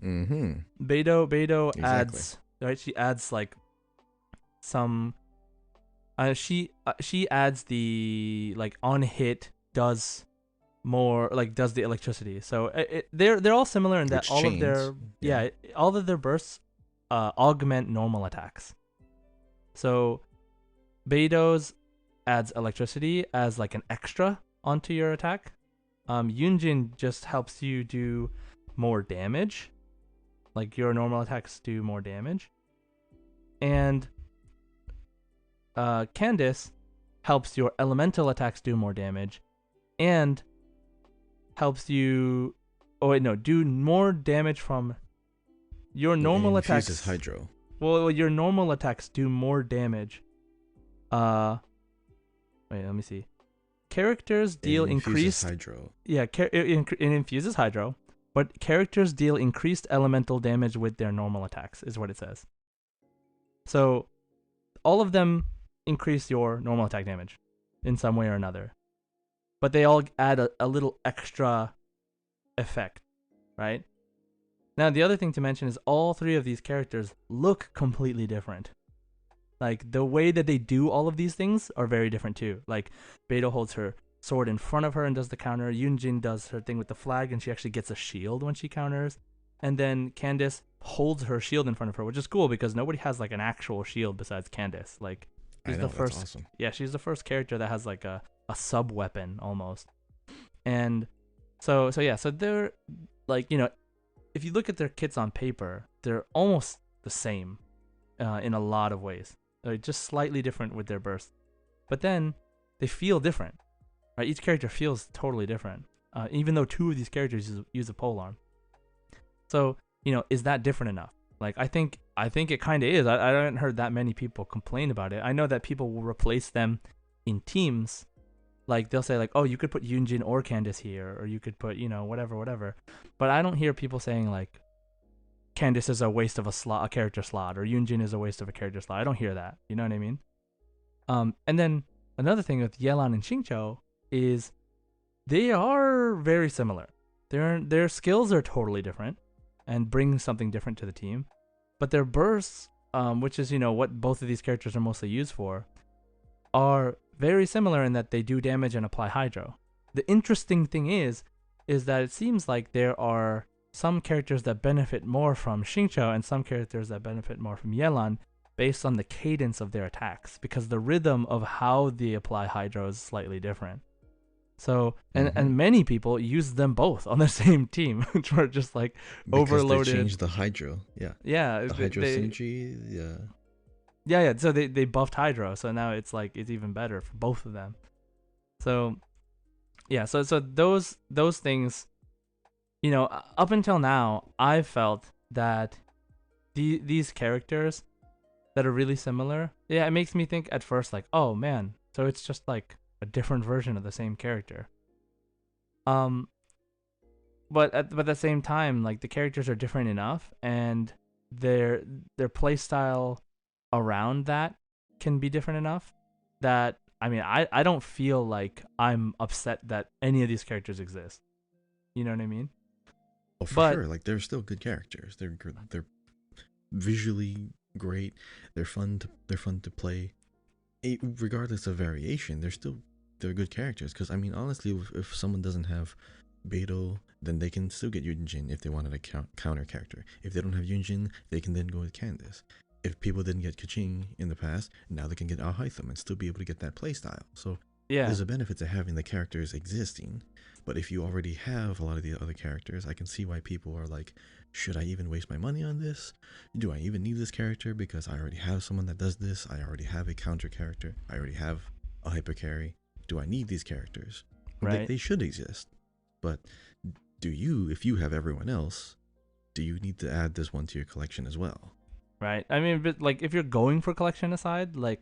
Beidou Exactly. adds, right, she adds like some she adds the like on hit does more, like does the electricity. So they're all similar in that Which all of chains. their all of their bursts augment normal attacks. So Beidou's adds electricity as like an extra onto your attack. Yunjin just helps you do more damage, like your normal attacks do more damage, and Candice helps your elemental attacks do more damage, and helps you do more damage from your normal attacks. Infuses hydro. Well, your normal attacks do more damage. Wait, let me see. Characters deal increased hydro. Yeah, it infuses hydro, but characters deal increased elemental damage with their normal attacks, is what it says. So all of them increase your normal attack damage in some way or another, but they all add a little extra effect, right? Now, the other thing to mention is all three of these characters look completely different. Like, the way that they do all of these things are very different too. Like, Beidou holds her sword in front of her and does the counter. Yunjin does her thing with the flag, and she actually gets a shield when she counters. And then Candice holds her shield in front of her, which is cool because nobody has like an actual shield besides Candice. Like, she's the first. That's awesome. Yeah, she's the first character that has like a sub weapon almost. And so they're like, if you look at their kits on paper, they're almost the same in a lot of ways. They're just slightly different with their bursts. But then they feel different. Right? Each character feels totally different, even though two of these characters use a polearm. So, is that different enough? Like, I think it kind of is. I haven't heard that many people complain about it. I know that people will replace them in teams. Like, they'll say, like, oh, you could put Yunjin or Candice here, or you could put, whatever. But I don't hear people saying, like, Candice is a waste of a character slot, or Yunjin is a waste of a character slot. I don't hear that. You know what I mean? And then another thing with Yelan and Xingqiu is they are very similar. Their skills are totally different and bring something different to the team. But their bursts, which is, what both of these characters are mostly used for, are very similar in that they do damage and apply hydro. The interesting thing is that it seems like there are some characters that benefit more from Xingqiu and some characters that benefit more from Yelan based on the cadence of their attacks, because the rhythm of how they apply hydro is slightly different. So, and many people use them both on the same team, which were just like because overloaded. They changed the hydro. Yeah. Yeah. The hydro synergy. Yeah. Yeah. So they buffed hydro, so now it's like it's even better for both of them. So, yeah. So those things, up until now, I've felt that these characters that are really similar, it makes me think at first like, oh man, so it's just like a different version of the same character. But at the same time, like, the characters are different enough, and their play style around that can be different enough that, I mean, I don't feel like I'm upset that any of these characters exist. You know what I mean? Oh, for sure. Like, they're still good characters. They're visually great. They're fun to play. Regardless of variation, they're good characters. Because, I mean, honestly, if someone doesn't have Beidou, then they can still get Yunjin if they wanted a counter character. If they don't have Yunjin, they can then go with Candice. If people didn't get Kaching in the past, now they can get Alhaitham and still be able to get that playstyle. So Yeah. there's a benefit to having the characters existing. But if you already have a lot of the other characters, I can see why people are like, should I even waste my money on this? Do I even need this character? Because I already have someone that does this. I already have a counter character. I already have a hyper carry. Do I need these characters? Right. They should exist. But do you, if you have everyone else, do you need to add this one to your collection as well? Right. I mean, but like if you're going for collection aside, like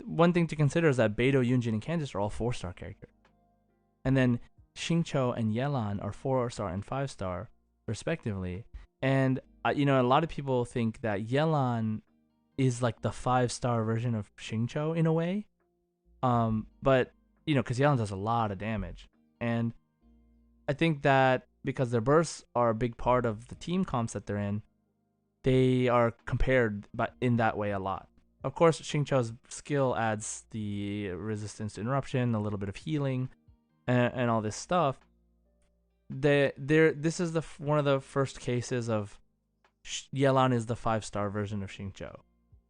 one thing to consider is that Beidou, Yunjin, and Candice are all 4-star characters, and then Xingqiu and Yelan are 4-star and 5-star respectively. And you know, a lot of people think that Yelan is like the 5-star version of Xingqiu in a way. But you know, because Yelan does a lot of damage, and I think that because their bursts are a big part of the team comps that they're in, they are compared but in that way a lot. Of course, Xingqiu's skill adds the resistance to interruption, a little bit of healing, and all this stuff. This is one of the first cases of Yelan is the 5-star version of Xingqiu,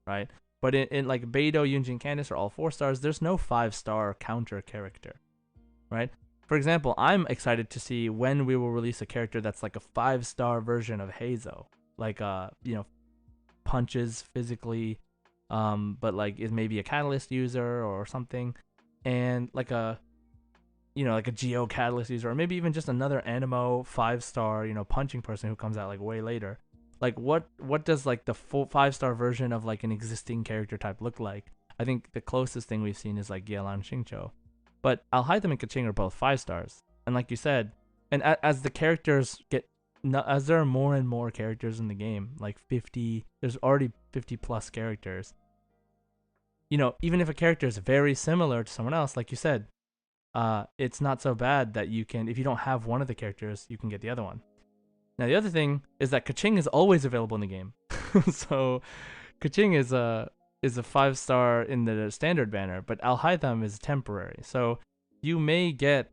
right? But in like Beidou, Yunjin, Candice are all 4-stars. There's no 5-star counter character, right? For example, I'm excited to see when we will release a character that's like a 5-star version of Heizo, like you know, punches physically, but like is maybe a catalyst user or something, and like a like a Geo catalyst user, or maybe even just another Animo 5-star punching person who comes out like way later. Like what does like the full 5-star version of like an existing character type look like? I think the closest thing we've seen is like Yelan Xingqiu. But Alhaitham and Keqing are both 5-stars. And like you said, and as the characters as there are more and more characters in the game, like 50, there's already 50 plus characters. Even if a character is very similar to someone else, like you said, it's not so bad that you can, if you don't have one of the characters, you can get the other one. Now the other thing is that Keqing is always available in the game. So Keqing is a 5-star in the standard banner, but Alhaitham is temporary. So you may get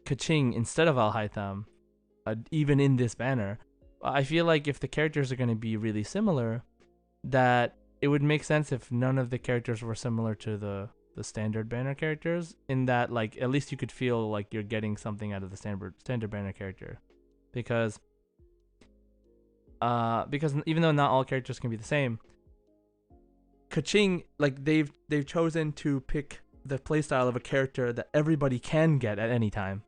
Keqing instead of Alhaitham, even in this banner. I feel like if the characters are going to be really similar, that it would make sense if none of the characters were similar to the standard banner characters, in that like at least you could feel like you're getting something out of the standard banner character, because even though not all characters can be the same, Keqing, like they've chosen to pick the playstyle of a character that everybody can get at any time,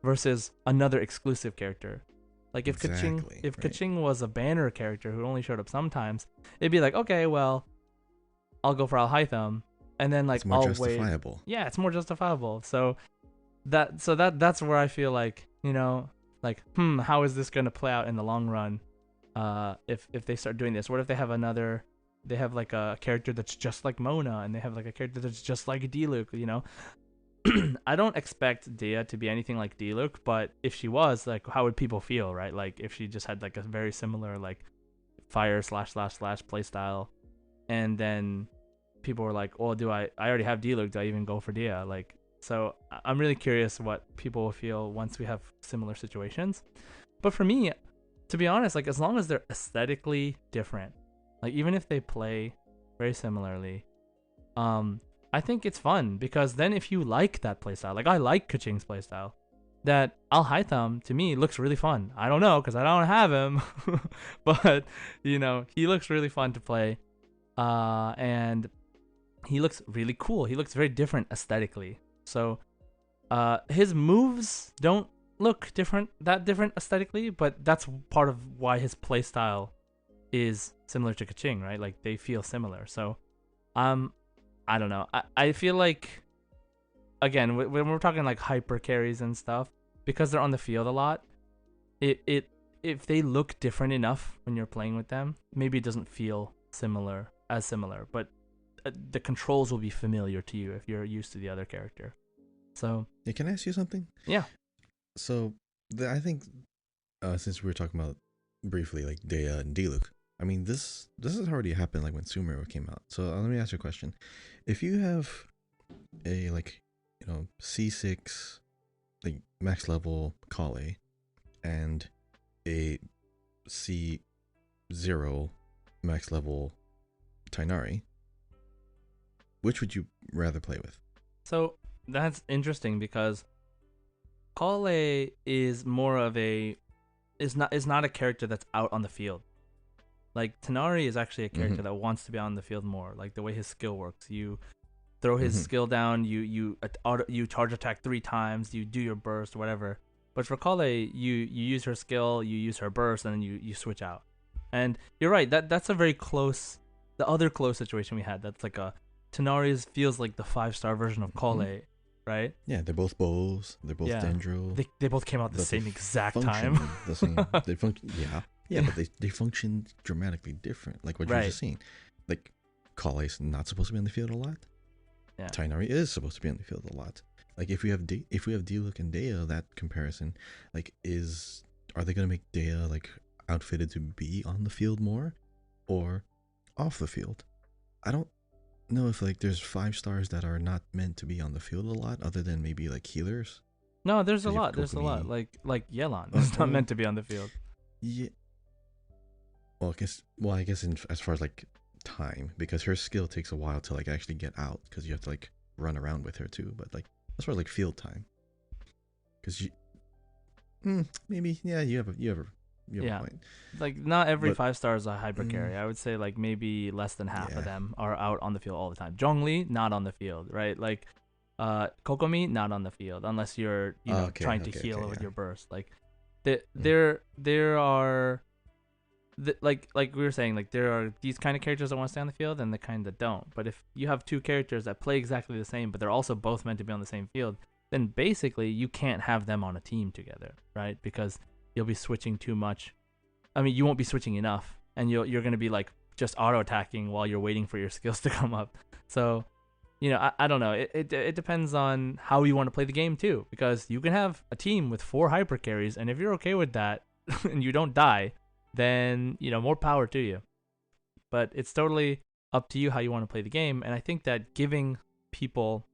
versus another exclusive character. Like if Keqing was a banner character who only showed up sometimes, it'd be like, okay, well, I'll go for Alhaitham, and then like it's more I'll justifiable. wait. Yeah, it's more justifiable. So that's where I feel like like how is this gonna play out in the long run? If they start doing this, what if they have like a character that's just like Mona, and they have like a character that's just like Diluc, I don't expect Dea to be anything like Diluc, but if she was, like, how would people feel, right? Like if she just had like a very similar like fire / playstyle, and then people were like, oh, I already have Diluc, do I even go for Dea? Like, so I'm really curious what people will feel once we have similar situations. But for me, to be honest, like as long as they're aesthetically different, like even if they play very similarly, I think it's fun, because then if you like that playstyle, like I like Keqing's playstyle, that Alhaitham to me looks really fun. I don't know because I don't have him, but he looks really fun to play, and he looks really cool. He looks very different aesthetically. So, his moves don't look that different aesthetically, but that's part of why his playstyle is similar to Keqing, right? Like they feel similar. So, I don't know. I feel like, again, when we're talking like hyper carries and stuff, because they're on the field a lot, if they look different enough when you're playing with them, maybe it doesn't feel similar, but the controls will be familiar to you if you're used to the other character. So, yeah, can I ask you something? Yeah. So, I think since we were talking about briefly like Dea and Diluc, I mean this has already happened like when Sumeru came out. So let me ask you a question: if you have a like C6 like max level Kale and a C0 max level Tainari, which would you rather play with? So that's interesting because Kale is more of a is not a character that's out on the field. Like Tanari is actually a Mm-hmm. character that wants to be on the field more. Like the way his skill works, you throw his Mm-hmm. skill down, you charge attack 3 times, you do your burst, whatever. But for Kale, you use her skill, you use her burst, and then you switch out. And you're right, that's a very close. The other close situation we had, that's like a Tanari's feels like the 5-star version of Mm-hmm. Kale, right? Yeah, they're both bows. They're both Yeah, dendro, they both came out the but they same exact time. function the same. They function, yeah, yeah, but they function dramatically different. Like what you were Right. just saying. Like Kale's not supposed to be on the field a lot. Yeah. Tainari is supposed to be on the field a lot. Like if we have Diluc and Dea, that comparison, like are they gonna make Dea like outfitted to be on the field more, or off the field? I don't know if like there's 5 stars that are not meant to be on the field a lot, other than maybe like healers, No, there's a because you have lot. There's a lot. Kokomi. Like Yelan Oh, is not well, meant to be on the field. yeah. I guess as far as like time, because her skill takes a while to like actually get out, because you have to like run around with her too. But like as far as like field time, because maybe yeah, you have a Yeah. point. Like not every But 5 star is a hyper mm, carry. I would say like maybe less than half of yeah, them are out on the field all the time. Zhongli not on the field, right? Like Kokomi not on the field unless you're, okay, trying to okay, heal okay, with yeah. your burst. Like the, Mm, there are like we were saying, like there are these kind of characters that want to stay on the field and the kind that don't. But if you have two characters that play exactly the same, but they're also both meant to be on the same field, then basically you can't have them on a team together, right? Because you'll be switching too much. I mean, you won't be switching enough, and you're gonna be like just auto attacking while you're waiting for your skills to come up. So I don't know. It depends on how you want to play the game too, because you can have a team with 4 hyper carries, and if you're okay with that and you don't die, then more power to you. But it's totally up to you how you want to play the game, and I think that giving people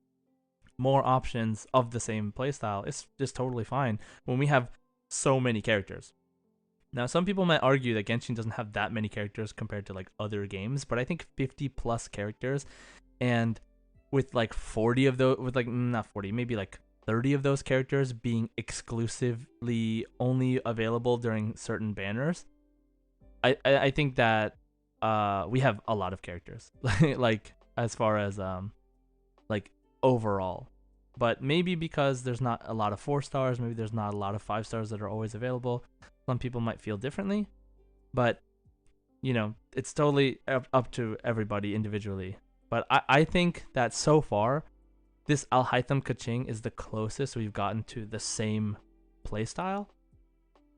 more options of the same playstyle is just totally fine when we have so many characters. Now, some people might argue that Genshin doesn't have that many characters compared to like other games, but I think 50 plus characters, and with like 40 of those, with like not 40, maybe like 30 of those characters being exclusively only available during certain banners, I think that we have a lot of characters, like as far as like overall. But maybe because there's not a lot of 4 stars, maybe there's not a lot of 5 stars that are always available. Some people might feel differently, but it's totally up to everybody individually. But I think that so far, this Alhaitham Kaching is the closest we've gotten to the same playstyle.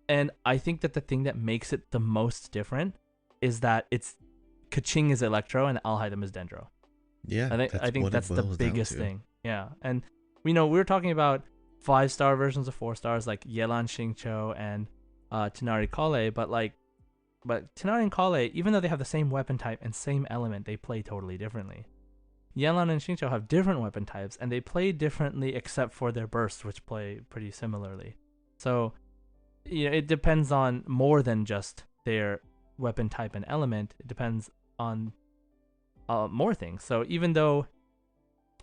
And I think that the thing that makes it the most different is that it's Kaching is Electro and Alhaitham is Dendro. yeah, I that's think what it that's the boils down biggest to. thing. Yeah. And we were talking about 5 star versions of 4 stars like Yelan Xingqiu and Tanari Kale, but Tanari and Kale, even though they have the same weapon type and same element, they play totally differently. Yelan and Xingqiu have different weapon types and they play differently except for their bursts, which play pretty similarly. So it depends on more than just their weapon type and element. It depends on more things. So even though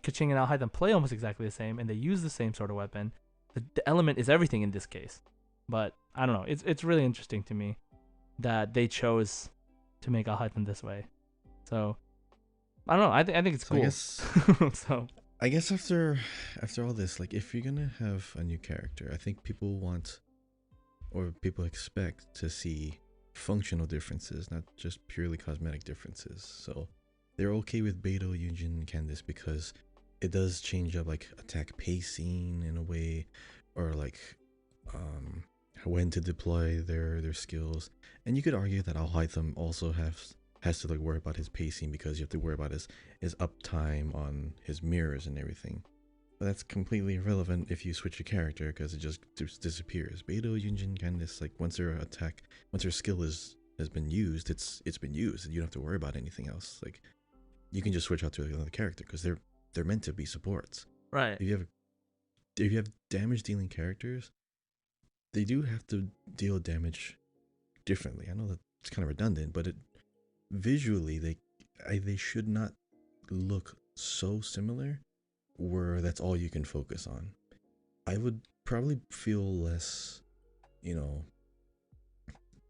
Kaching and Alhaitham play almost exactly the same and they use the same sort of weapon, the element is everything in this case. But I don't know. It's really interesting to me that they chose to make Alhaitham this way. So I don't know. I think it's So I cool. guess So I guess after all this, like if you're gonna have a new character, I think people want or people expect to see functional differences, not just purely cosmetic differences. So they're okay with Beto, Yunjin, and Candice because it does change up like attack pacing in a way, or like um when to deploy their skills. And you could argue that Alhaitham also has to like worry about his pacing because you have to worry about his uptime on his mirrors and everything. But that's completely irrelevant if you switch a character because it just disappears. Beidou, Yunjin, Candice, like once their skill has been used, it's been used. You don't have to worry about anything else. Like you can just switch out to another character because they're meant to be supports. right. If you have damage dealing characters, they do have to deal damage differently. I know that it's kind of redundant, but visually they should not look so similar where that's all you can focus on. I would probably feel less, you know,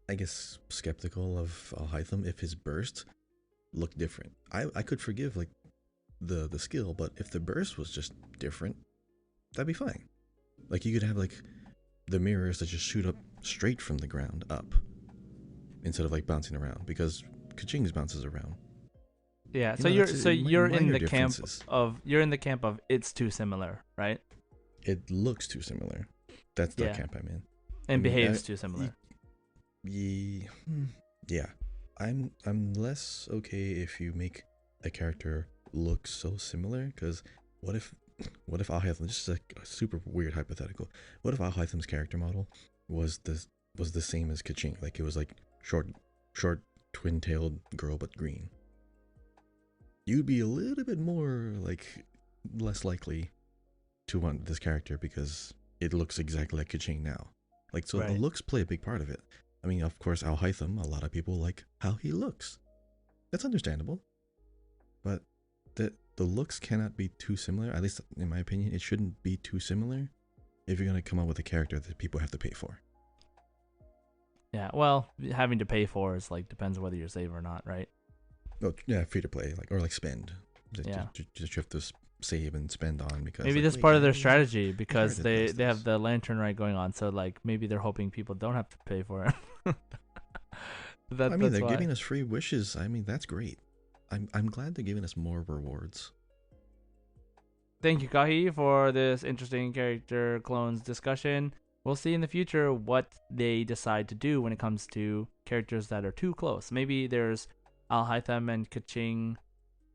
I guess skeptical of Alhaitham if his burst looked different. I could forgive like the skill, but if the burst was just different, that'd be fine. Like you could have like the mirrors that just shoot up straight from the ground up instead of like bouncing around because Kaching's bounces around. Yeah, You so know, you're that's so you're in minor the camp differences. of it's too similar, right? It looks too similar. That's the Yeah, camp I'm in. I and mean, behaves too similar. yeah. I'm less okay if you make a character look so similar because what if Alhaitham, this is like a super weird hypothetical. What if Alhaitham's character model was the same as Kaching? Like it was like short twin-tailed girl but green. You'd be a little bit more like less likely to want this character because it looks exactly like Kaching now. Like so the Right. looks play a big part of it. I mean, of course, Alhaitham, a lot of people like how he looks. That's understandable. But the looks cannot be too similar. At least in my opinion, it shouldn't be too similar if you're gonna come up with a character that people have to pay for. Yeah. Well, having to pay for is like depends on whether you're save or not, right? Oh yeah, free to play, like or like spend. Yeah. Just you have to save and spend on because Maybe like this is wait, part of their I strategy because started those they have things. the Lantern Rite going on, so like maybe they're hoping people don't have to pay for it. I mean, That's they're why. giving us free wishes. I mean, that's great. I'm glad they're giving us more rewards. Thank you, Kahi, for this interesting character clones discussion. We'll see in the future what they decide to do when it comes to characters that are too close. Maybe there's Alhaitham and Kaching.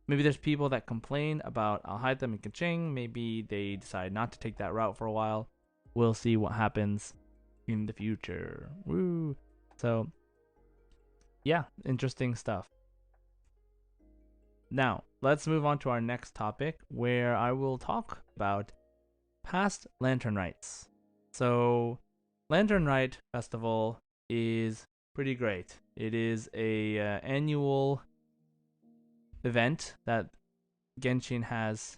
Maybe there's people that complain about Alhaitham and Kaching. Maybe they decide not to take that route for a while. We'll see what happens in the future. Woo! So, yeah, interesting stuff. Now, let's move on to our next topic where I will talk about past Lantern Rites. So, Lantern Rite Festival is pretty great. It is a annual event that Genshin has,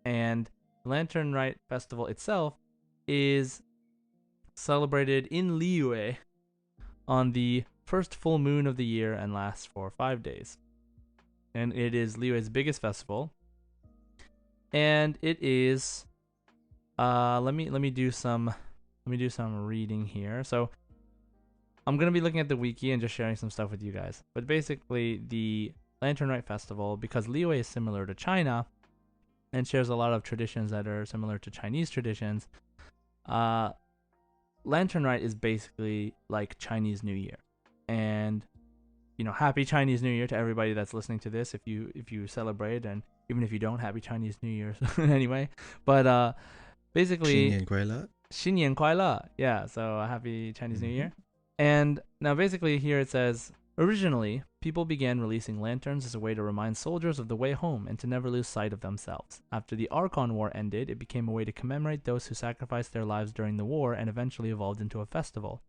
and Lantern Rite Festival itself is celebrated in Liyue on the first full moon of the year and lasts for 5 days. And it is Liyue's biggest festival. And it is let me do some reading here. So I'm gonna be looking at the wiki and just sharing some stuff with you guys. But basically, the Lantern Rite Festival, because Liyue is similar to China and shares a lot of traditions that are similar to Chinese traditions, Lantern Rite is basically like Chinese New Year. And happy Chinese New Year to everybody that's listening to this. If you celebrate, and even if you don't, happy Chinese New Year anyway. But basically, 新年快乐. 新年快乐. Yeah, so happy Chinese New Mm-hmm. Year. And now basically here it says, originally, people began releasing lanterns as a way to remind soldiers of the way home and to never lose sight of themselves. After the Archon War ended, it became a way to commemorate those who sacrificed their lives during the war and eventually evolved into a festival.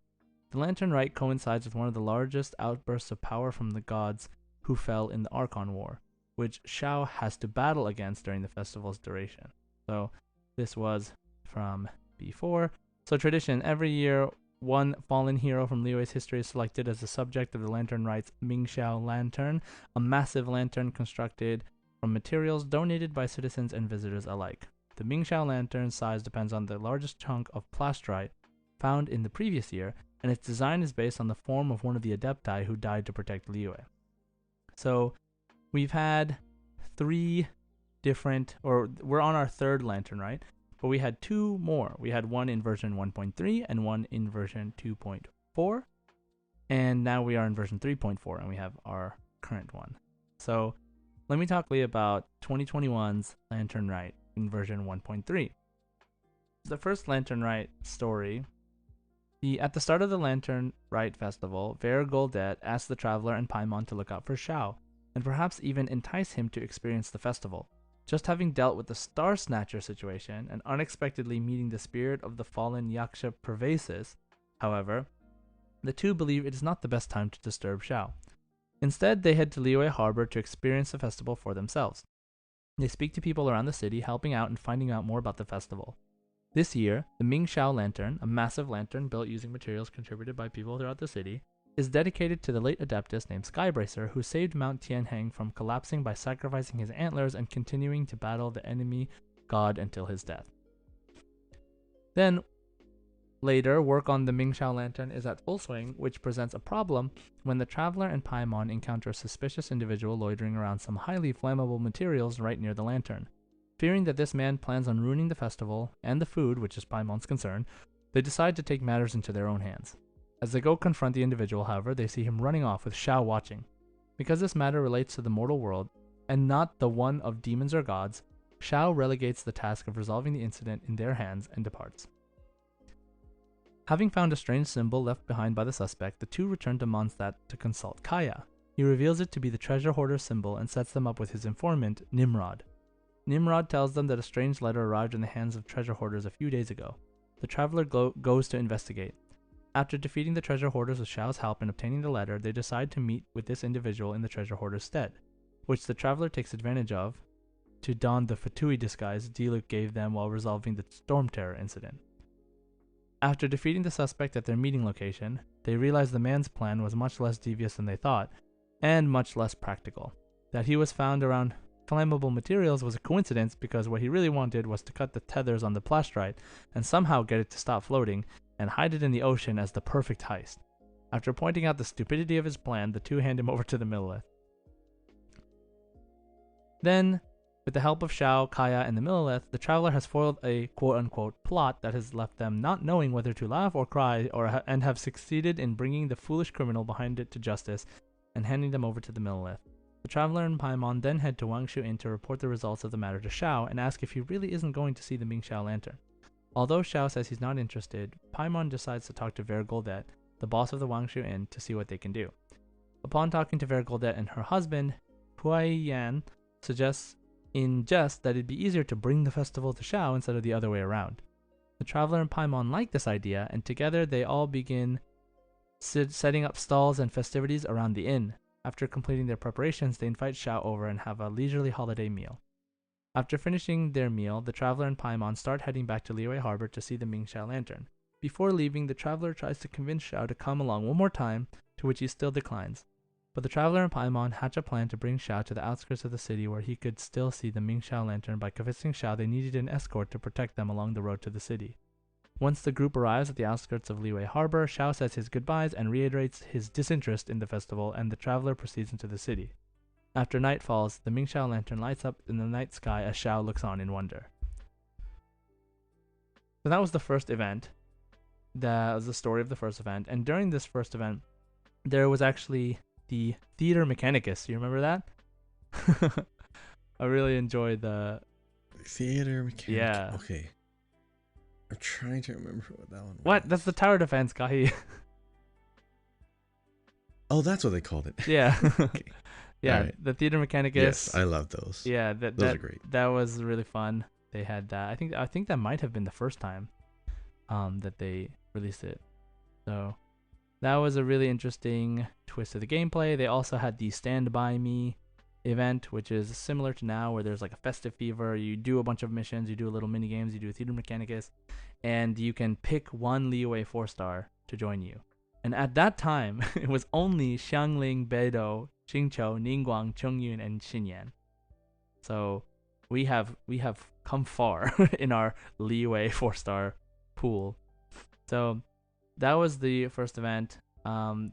The Lantern Rite coincides with one of the largest outbursts of power from the gods who fell in the Archon War, which Shao has to battle against during the festival's duration. So this was from before. So tradition, every year one fallen hero from Liyue's history is selected as the subject of the Lantern Rite's Mingxiao Lantern, a massive lantern constructed from materials donated by citizens and visitors alike. The Mingxiao Lantern's size depends on the largest chunk of plastrite found in the previous year, and its design is based on the form of one of the Adepti who died to protect Liyue. So we've had three different, or we're on our third Lantern, right? But we had two more. We had one in version 1.3 and one in version 2.4. And now we are in version 3.4 and we have our current one. So let me talk, Lee, about 2021's Lantern Rite in version 1.3. The first Lantern Rite story. At the start of the Lantern Rite Festival, Ver Goldet asked the traveler and Paimon to look out for Shao, and perhaps even entice him to experience the festival. Just having dealt with the Star Snatcher situation and unexpectedly meeting the spirit of the fallen Yaksha Pervasis, however, the two believe it is not the best time to disturb Shao. Instead, they head to Liyue Harbor to experience the festival for themselves. They speak to people around the city, helping out and finding out more about the festival. This year, the Mingxiao Lantern, a massive lantern built using materials contributed by people throughout the city, is dedicated to the late Adeptus named Skybracer, who saved Mount Tianheng from collapsing by sacrificing his antlers and continuing to battle the enemy god until his death. Then, later, work on the Mingxiao Lantern is at full swing, which presents a problem when the Traveler and Paimon encounter a suspicious individual loitering around some highly flammable materials right near the lantern. Fearing that this man plans on ruining the festival and the food, which is Paimon's concern, they decide to take matters into their own hands. As they go confront the individual, however, they see him running off with Xiao watching. Because this matter relates to the mortal world, and not the one of demons or gods, Xiao relegates the task of resolving the incident in their hands and departs. Having found a strange symbol left behind by the suspect, the two return to Mondstadt to consult Kaya. He reveals it to be the treasure hoarder symbol and sets them up with his informant, Nimrod. Nimrod tells them that a strange letter arrived in the hands of treasure hoarders a few days ago. The traveler goes to investigate. After defeating the treasure hoarders with Xiao's help and obtaining the letter, they decide to meet with this individual in the treasure hoarder's stead, which the traveler takes advantage of to don the Fatui disguise Diluc gave them while resolving the Storm Terror incident. After defeating the suspect at their meeting location, they realize the man's plan was much less devious than they thought, and much less practical. That he was found around flammable materials was a coincidence because what he really wanted was to cut the tethers on the Plastrite and somehow get it to stop floating and hide it in the ocean as the perfect heist. After pointing out the stupidity of his plan, the two hand him over to the Millelith. Then, with the help of Xiao, Kaya, and the Millelith, the traveler has foiled a quote-unquote plot that has left them not knowing whether to laugh or cry and have succeeded in bringing the foolish criminal behind it to justice and handing them over to the Millelith. The traveler and Paimon then head to Wangshu Inn to report the results of the matter to Xiao and ask if he really isn't going to see the Mingxiao Lantern. Although Xiao says he's not interested, Paimon decides to talk to Vergoldet, the boss of the Wangshu Inn, to see what they can do. Upon talking to Vergoldet and her husband, Huaiyan suggests in jest that it'd be easier to bring the festival to Xiao instead of the other way around. The traveler and Paimon like this idea, and together they all begin setting up stalls and festivities around the inn. After completing their preparations, they invite Xiao over and have a leisurely holiday meal. After finishing their meal, the traveler and Paimon start heading back to Liyue Harbor to see the Mingxiao Lantern. Before leaving, the traveler tries to convince Xiao to come along one more time, to which he still declines. But the traveler and Paimon hatch a plan to bring Xiao to the outskirts of the city where he could still see the Mingxiao Lantern by convincing Xiao they needed an escort to protect them along the road to the city. Once the group arrives at the outskirts of Liyue Harbor, Xiao says his goodbyes and reiterates his disinterest in the festival, and the traveler proceeds into the city. After night falls, the Mingxiao Lantern lights up in the night sky as Xiao looks on in wonder. So that was the first event. That was the story of the first event. And during this first event, there was actually the Theater Mechanicus. You remember that? I really enjoyed the Theater Mechanicus. Yeah. Okay. I'm trying to remember what that one was. What? That's the tower defense, Kahi. Oh, that's what they called it. Yeah. Okay. Yeah, right. the Theater Mechanicus. Yes, I love those. Yeah, those are great. That was really fun. They had that. I think that might have been the first time that they released it. So that was a really interesting twist of the gameplay. They also had the Stand By Me event, which is similar to now, where there's like a festive fever. You do a bunch of missions, you do a little mini games, you do a Theater Mechanicus, and you can pick one Liyue 4-star to join you. And at that time, it was only Xiangling, Beidou, Xingqiu, Ningguang, Chongyun, and Xinyan. So we have come far in our Liyue 4-star pool. So that was the first event.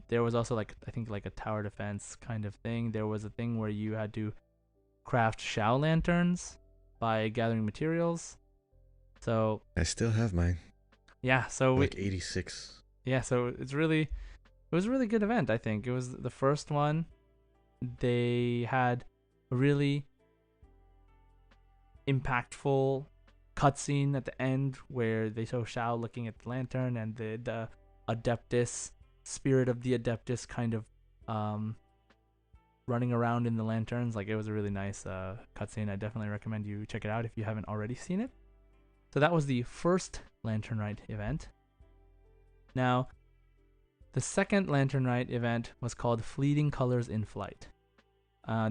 There was also I think a tower defense kind of thing. There was a thing where you had to craft Xiao lanterns by gathering materials. So I still have mine. Yeah, so 86. Yeah, so it was a really good event, I think. It was the first one. They had a really impactful cutscene at the end where they show Xiao looking at the lantern and the Adeptus, spirit of the Adeptus kind of running around in the lanterns. It was a really nice cutscene. I definitely recommend you check it out if you haven't already seen it. So that was the first Lantern Rite event. Now, the second Lantern Rite event was called Fleeting Colors in Flight.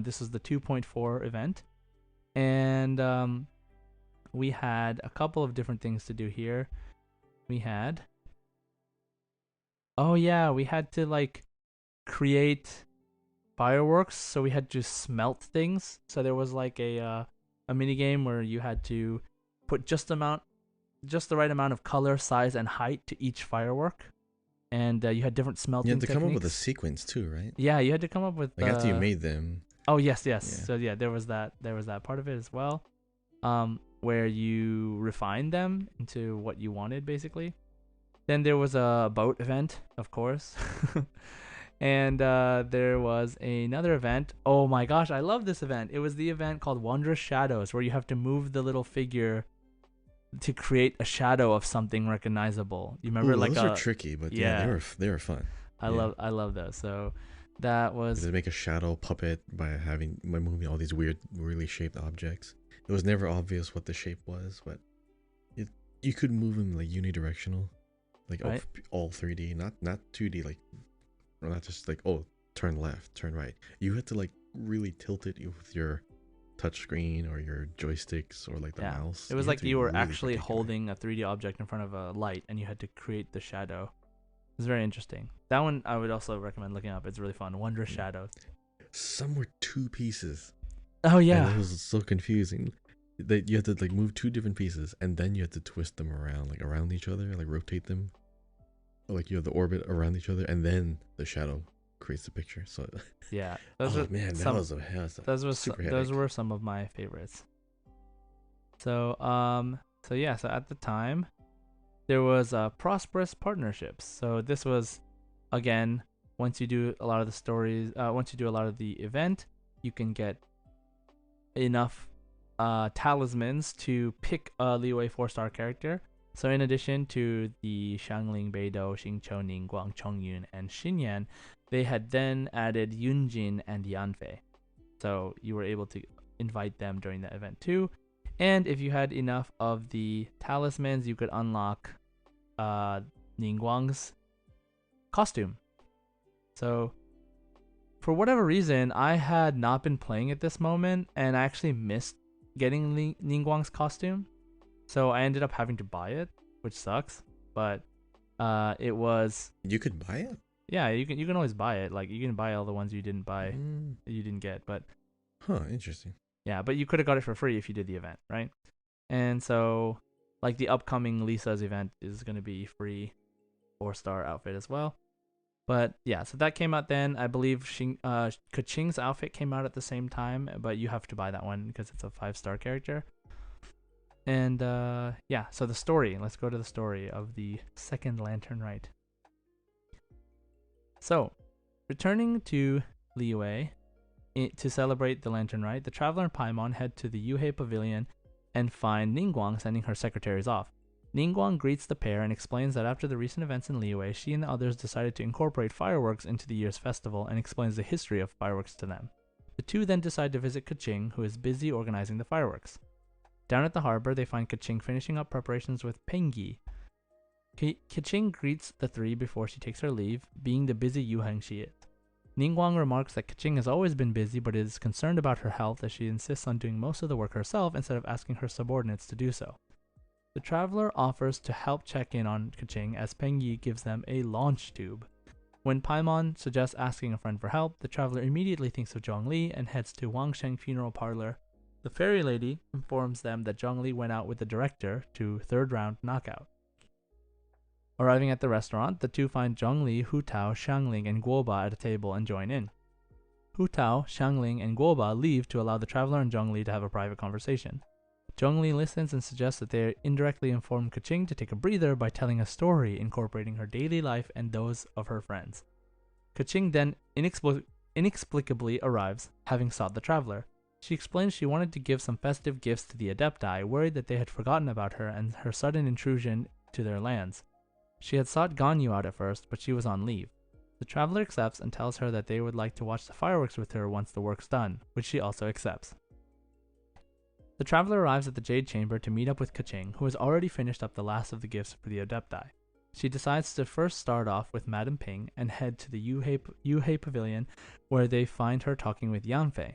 This was the 2.4 event. And we had a couple of different things to do here. We had, oh yeah, we had to like create fireworks, so we had to smelt things. So there was like a mini game where you had to put just the right amount of color, size, and height to each firework, and you had different You smelting had to come up with a techniques. sequence too, right? Yeah, you had to come up with. Like after you made them. Oh yes, yes. Yeah. So yeah, there was that. There was that part of it as well, where you refined them into what you wanted, basically. Then there was a boat event, of course. And there was another event. Oh my gosh, I love this event. It was the event called Wondrous Shadows, where you have to move the little figure to create a shadow of something recognizable. You remember, Ooh, like those were tricky, but yeah, yeah, they were fun. I Yeah. love those. So that You was had to make a shadow puppet by moving all these weird, weirdly shaped objects. It was never obvious what the shape was, but it, you could move them like unidirectional, like right. all 3D, not 2D, like or not just like oh turn left, turn right. You had to like really tilt it with your touch screen or your joysticks or like the Yeah, mouse. it was You had like to be you were really actually particular. holding a 3D object in front of a light, and you had to create the shadow. It was very interesting. That one I would also recommend looking up. It's really fun. Wondrous Mm. Shadows. Some were two pieces, Oh and yeah, it was so confusing. That you had to like move two different pieces, and then you had to twist them around, like around each other, like rotate them, or, like you have the orbit around each other, and then the shadow creates the picture. So, yeah. Those oh were man, some. that was Those a was super those headache. were some of my favorites. So so yeah, so at the time there was prosperous partnerships. So this was again, once you do a lot of the stories, once you do a lot of the event, you can get enough talismans to pick a Liyue 4-star character. So in addition to the Xiangling, Beidou, Xingqiu, Ningguang, Chongyun, and Xinyan, they had then added Yunjin and Yanfei. So you were able to invite them during the event too. And if you had enough of the talismans, you could unlock Ningguang's costume. So for whatever reason, I had not been playing at this moment, and I actually missed getting Ningguang's costume. So I ended up having to buy it, which sucks. But it was You could buy it. yeah, you can always buy it. Like you can buy all the ones you didn't buy, Mm. that you didn't get. But Huh, interesting. yeah, but you could have got it for free if you did the event, right? And so like the upcoming Lisa's event is gonna be free 4-star outfit as well. But yeah, so that came out then. I believe Kaching's outfit came out at the same time, but you have to buy that one because it's a 5-star character. And yeah, so the story. Let's go to the story of the second Lantern Rite. So, returning to Liyue to celebrate the Lantern Rite, the traveler and Paimon head to the Yuhei Pavilion and find Ningguang sending her secretaries off. Ningguang greets the pair and explains that after the recent events in Liyue, she and the others decided to incorporate fireworks into the year's festival and explains the history of fireworks to them. The two then decide to visit Kaching, who is busy organizing the fireworks. Down at the harbor, they find Kaching finishing up preparations with Pengyi. Kaching greets the three before she takes her leave, being the busy Yuheng she is. Ningguang remarks that Kaching has always been busy but is concerned about her health as she insists on doing most of the work herself instead of asking her subordinates to do so. The traveler offers to help check in on Kaching as Pengyi gives them a launch tube. When Paimon suggests asking a friend for help, the traveler immediately thinks of Zhongli and heads to Wangsheng Funeral Parlor. The fairy lady informs them that Zhongli went out with the director to third round knockout. Arriving at the restaurant, the two find Zhongli, Hu Tao, Xiangling, and Guoba at a table and join in. Hu Tao, Xiangling, and Guoba leave to allow the traveler and Zhongli to have a private conversation. Zhongli listens and suggests that they indirectly inform Kaching to take a breather by telling a story incorporating her daily life and those of her friends. Kaching then inexplicably arrives, having sought the traveler. She explains she wanted to give some festive gifts to the Adepti, worried that they had forgotten about her and her sudden intrusion to their lands. She had sought Ganyu out at first, but she was on leave. The traveler accepts and tells her that they would like to watch the fireworks with her once the work's done, which she also accepts. The traveler arrives at the Jade Chamber to meet up with Kaching, who has already finished up the last of the gifts for the Adepti. She decides to first start off with Madame Ping and head to the Yuhei Pavilion, where they find her talking with Yanfei.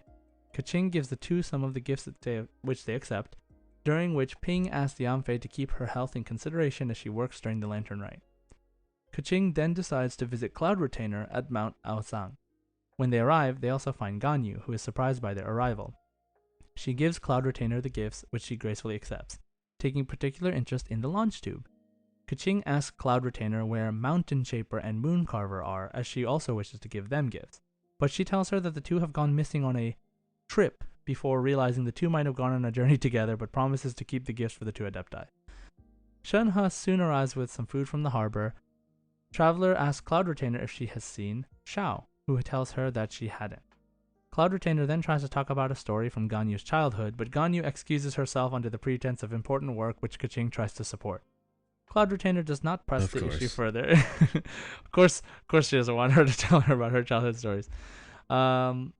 Kaching gives the two some of the gifts which they accept, during which Ping asks Yanfei to keep her health in consideration as she works during the Lantern Rite. Kaching then decides to visit Cloud Retainer at Mount Aosang. When they arrive, they also find Ganyu, who is surprised by their arrival. She gives Cloud Retainer the gifts, which she gracefully accepts, taking particular interest in the launch tube. Kaching asks Cloud Retainer where Mountain Shaper and Moon Carver are, as she also wishes to give them gifts. But she tells her that the two have gone missing on a trip before realizing the two might have gone on a journey together, but promises to keep the gifts for the two Adepti. Shenhe soon arrives with some food from the harbor. Traveler asks Cloud Retainer if she has seen Xiao, who tells her that she hadn't. Cloud Retainer then tries to talk about a story from Ganyu's childhood, but Ganyu excuses herself under the pretense of important work which Kaching tries to support. Cloud Retainer does not press the issue further. Of course she doesn't want her to tell her about her childhood stories. But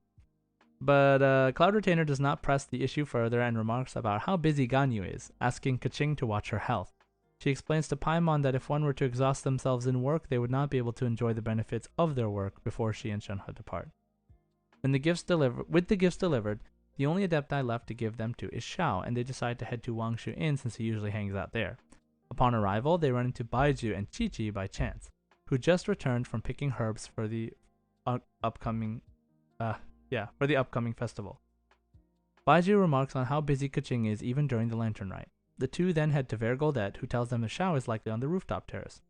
Cloud Retainer does not press the issue further and remarks about how busy Ganyu is, asking Kaching to watch her health. She explains to Paimon that if one were to exhaust themselves in work, they would not be able to enjoy the benefits of their work before she and Shenhe depart. With the gifts delivered, the only Adepti left to give them to is Xiao, and they decide to head to Wangshu Inn since he usually hangs out there. Upon arrival, they run into Baiju and Chi-Chi by chance, who just returned from picking herbs for the upcoming festival. Baiju remarks on how busy Kaching is even during the Lantern Rite. The two then head to Vergoldet, who tells them that Xiao is likely on the rooftop terrace.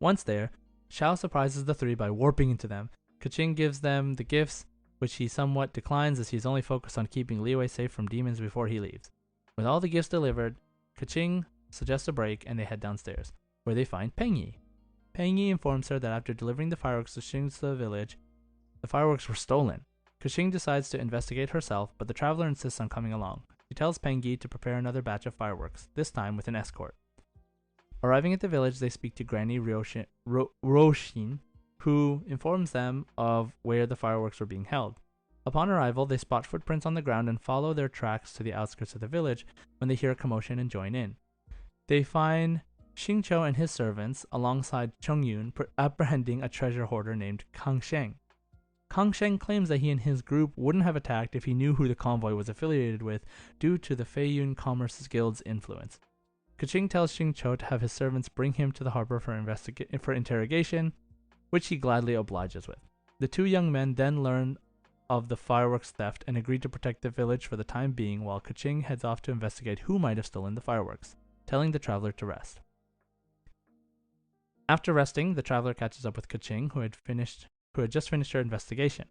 Once there, Xiao surprises the three by warping into them. Kaching gives them the gifts, which he somewhat declines as he's only focused on keeping Liyue safe from demons before he leaves. With all the gifts delivered, Kaching suggests a break and they head downstairs, where they find Pengyi. Pengyi informs her that after delivering the fireworks to Xingce village, the fireworks were stolen. Kaching decides to investigate herself, but the traveler insists on coming along. She tells Pengyi to prepare another batch of fireworks, this time with an escort. Arriving at the village, they speak to Granny Roshin, who informs them of where the fireworks were being held. Upon arrival, they spot footprints on the ground and follow their tracks to the outskirts of the village when they hear a commotion and join in. They find Xingqiu and his servants, alongside Chongyun, apprehending a treasure hoarder named Kang Sheng. Kang Sheng claims that he and his group wouldn't have attacked if he knew who the convoy was affiliated with due to the Feiyun Commerce Guild's influence. Kaching tells Xingqiu to have his servants bring him to the harbor for interrogation, which he gladly obliges with. The two young men then learn of the fireworks theft and agree to protect the village for the time being, while Kaching heads off to investigate who might have stolen the fireworks, telling the traveler to rest. After resting, the traveler catches up with Kaching, who had just finished her investigation.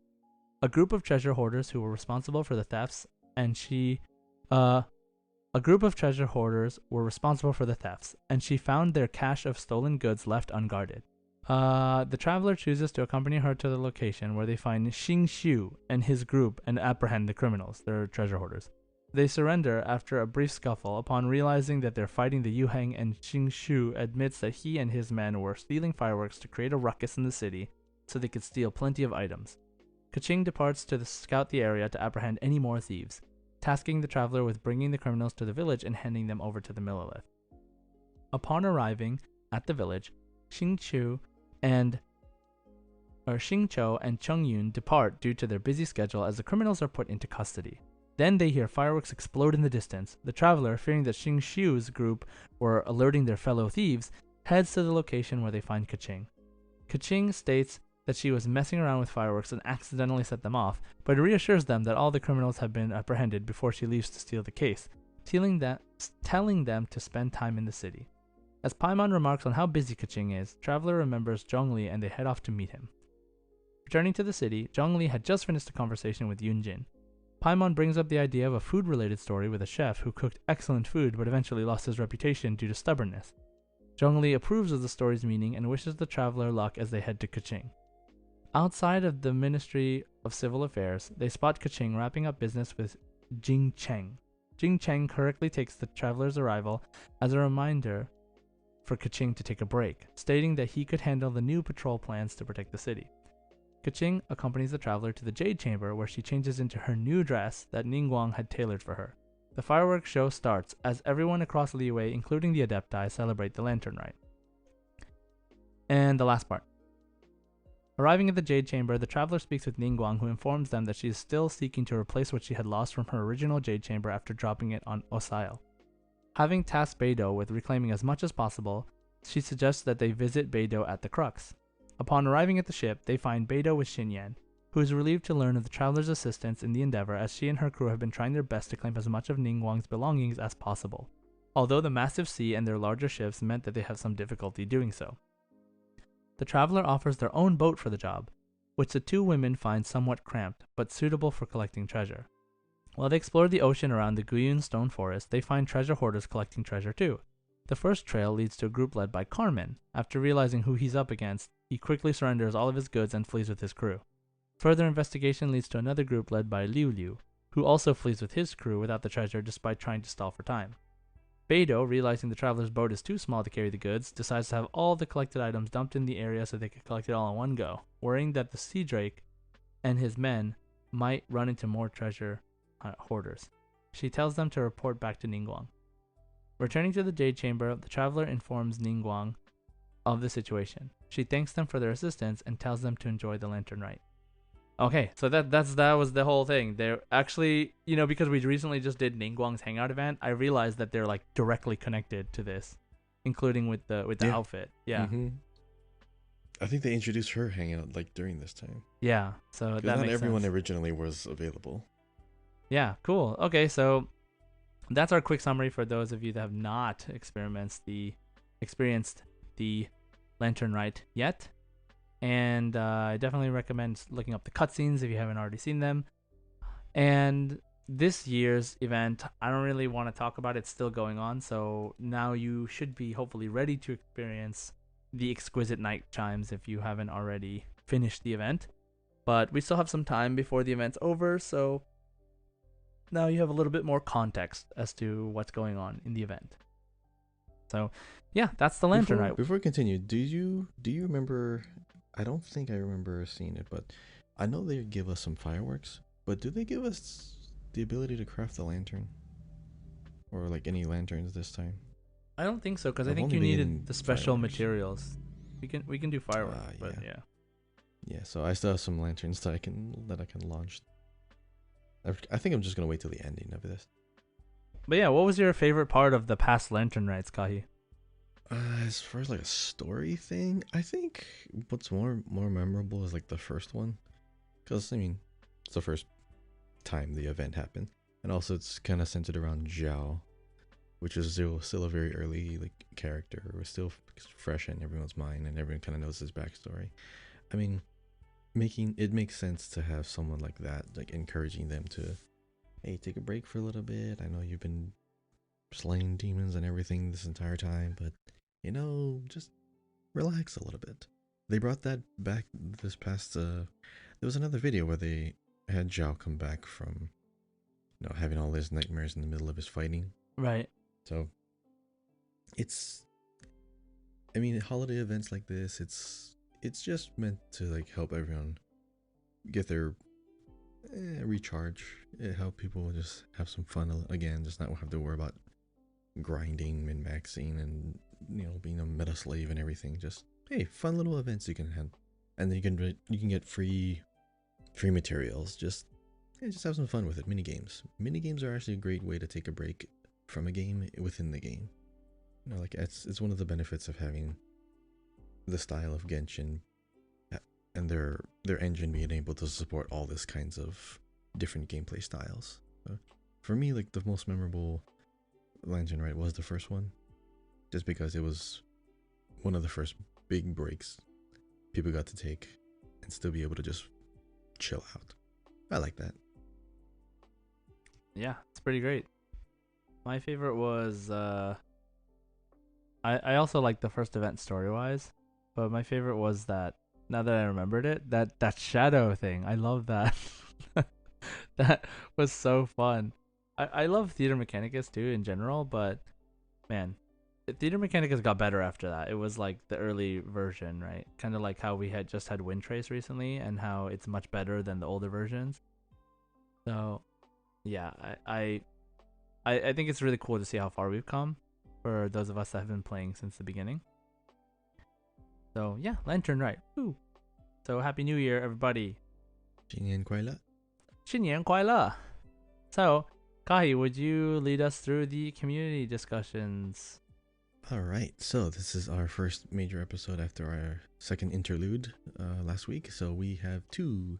A group of treasure hoarders who were responsible for the thefts, and she found their cache of stolen goods left unguarded. The traveler chooses to accompany her to the location where they find Xing Xiu and his group and apprehend the criminals, their treasure hoarders. They surrender after a brief scuffle upon realizing that they're fighting the Yuheng, and Xing Xiu admits that he and his men were stealing fireworks to create a ruckus in the city so they could steal plenty of items. Kaching departs to scout the area to apprehend any more thieves, tasking the traveler with bringing the criminals to the village and handing them over to the Millelith. Upon arriving at the village, Xingqiu and Chongyun depart due to their busy schedule as the criminals are put into custody. Then they hear fireworks explode in the distance. The traveler, fearing that Xingqiu's group were alerting their fellow thieves, heads to the location where they find Kaching. Kaching states that she was messing around with fireworks and accidentally set them off, but reassures them that all the criminals have been apprehended before she leaves to steal the case, telling them to spend time in the city. As Paimon remarks on how busy Kaching is, Traveler remembers Zhongli and they head off to meet him. Returning to the city, Zhongli had just finished a conversation with Yunjin. Paimon brings up the idea of a food-related story with a chef who cooked excellent food but eventually lost his reputation due to stubbornness. Zhongli approves of the story's meaning and wishes the traveler luck as they head to Kaching. Outside of the Ministry of Civil Affairs, they spot Kaching wrapping up business with Jing Cheng. Jing Cheng correctly takes the traveler's arrival as a reminder for Kaching to take a break, stating that he could handle the new patrol plans to protect the city. Kaching accompanies the traveler to the Jade Chamber, where she changes into her new dress that Ningguang had tailored for her. The fireworks show starts as everyone across Liyue, including the Adepti, celebrate the Lantern Rite. And the last part. Arriving at the Jade Chamber, the traveler speaks with Ningguang, who informs them that she is still seeking to replace what she had lost from her original Jade Chamber after dropping it on Osail. Having tasked Beidou with reclaiming as much as possible, she suggests that they visit Beidou at the Crux. Upon arriving at the ship, they find Beidou with Xinyan, who is relieved to learn of the traveler's assistance in the endeavor, as she and her crew have been trying their best to claim as much of Ningguang's belongings as possible, although the massive sea and their larger ships meant that they have some difficulty doing so. The traveler offers their own boat for the job, which the two women find somewhat cramped, but suitable for collecting treasure. While they explore the ocean around the Guyun Stone Forest, they find treasure hoarders collecting treasure too. The first trail leads to a group led by Carmen. After realizing who he's up against, he quickly surrenders all of his goods and flees with his crew. Further investigation leads to another group led by Liu Liu, who also flees with his crew without the treasure despite trying to stall for time. Beidou, realizing the traveler's boat is too small to carry the goods, decides to have all the collected items dumped in the area so they can collect it all in one go, worrying that the Sea Drake and his men might run into more treasure hoarders. She tells them to report back to Ningguang. Returning to the Jade Chamber, the traveler informs Ningguang of the situation. She thanks them for their assistance and tells them to enjoy the Lantern Rite. Okay, so that was the whole thing. They're actually, because we recently just did Ningguang's hangout event, I realized that they're like directly connected to this, including with the outfit. Yeah. Mm-hmm. I think they introduced her hangout like during this time. Yeah, so that not makes everyone sense. originally was available. Yeah, cool. Okay, so that's our quick summary for those of you that have not experienced the Lantern Rite yet. And I definitely recommend looking up the cutscenes if you haven't already seen them. And this year's event, I don't really want to talk about it. It's still going on. So now you should be hopefully ready to experience the exquisite night chimes if you haven't already finished the event. But we still have some time before the event's over. So now you have a little bit more context as to what's going on in the event. So yeah, that's the Lantern Rite. Before we continue, do you remember... I don't think I remember seeing it, but I know they give us some fireworks. But do they give us the ability to craft the lantern, or like any lanterns this time? I don't think so, because I think you needed the special materials. We can do fireworks, but yeah. Yeah, so I still have some lanterns that I can launch. I think I'm just gonna wait till the ending of this. But yeah, what was your favorite part of the past Lantern Rites, Kahi? As far as like a story thing, I think what's more memorable is like the first one, because I mean it's the first time the event happened, and also it's kind of centered around Zhao, which is still a very early like character. It was still fresh in everyone's mind, and everyone kind of knows his backstory. I mean, it makes sense to have someone like that, like encouraging them to, hey, take a break for a little bit. I know you've been slaying demons and everything this entire time, but just relax a little bit. They brought that back this past, there was another video where they had Zhao come back from, having all his nightmares in the middle of his fighting. Right. So, holiday events like this, it's just meant to, like, help everyone get their recharge, help people just have some fun again, just not have to worry about grinding, min-maxing, and being a meta slave and everything. Just, hey, fun little events you can have, and then you can get free materials. Just have some fun with it. Mini games are actually a great way to take a break from a game within the game. Like it's one of the benefits of having the style of Genshin and their engine being able to support all this kinds of different gameplay styles. For me, like, the most memorable Lantern Rite was the first one, just because it was one of the first big breaks people got to take and still be able to just chill out. I like that. Yeah, it's pretty great. My favorite was I also liked the first event story-wise, but my favorite was that, now that I remembered it, that shadow thing. I love that. That was so fun. I love Theater Mechanicus too in general, but man, Theater Mechanicus got better after that. It was like the early version, right? Kind of like how we had just had Windtrace recently, and how it's much better than the older versions. So yeah, I think it's really cool to see how far we've come for those of us that have been playing since the beginning. So yeah, Lantern Rite. Woo. So Happy New Year, everybody. 新年快乐. 新年快乐. So, Kahi, would you lead us through the community discussions? All right, so this is our first major episode after our second interlude last week. So we have 2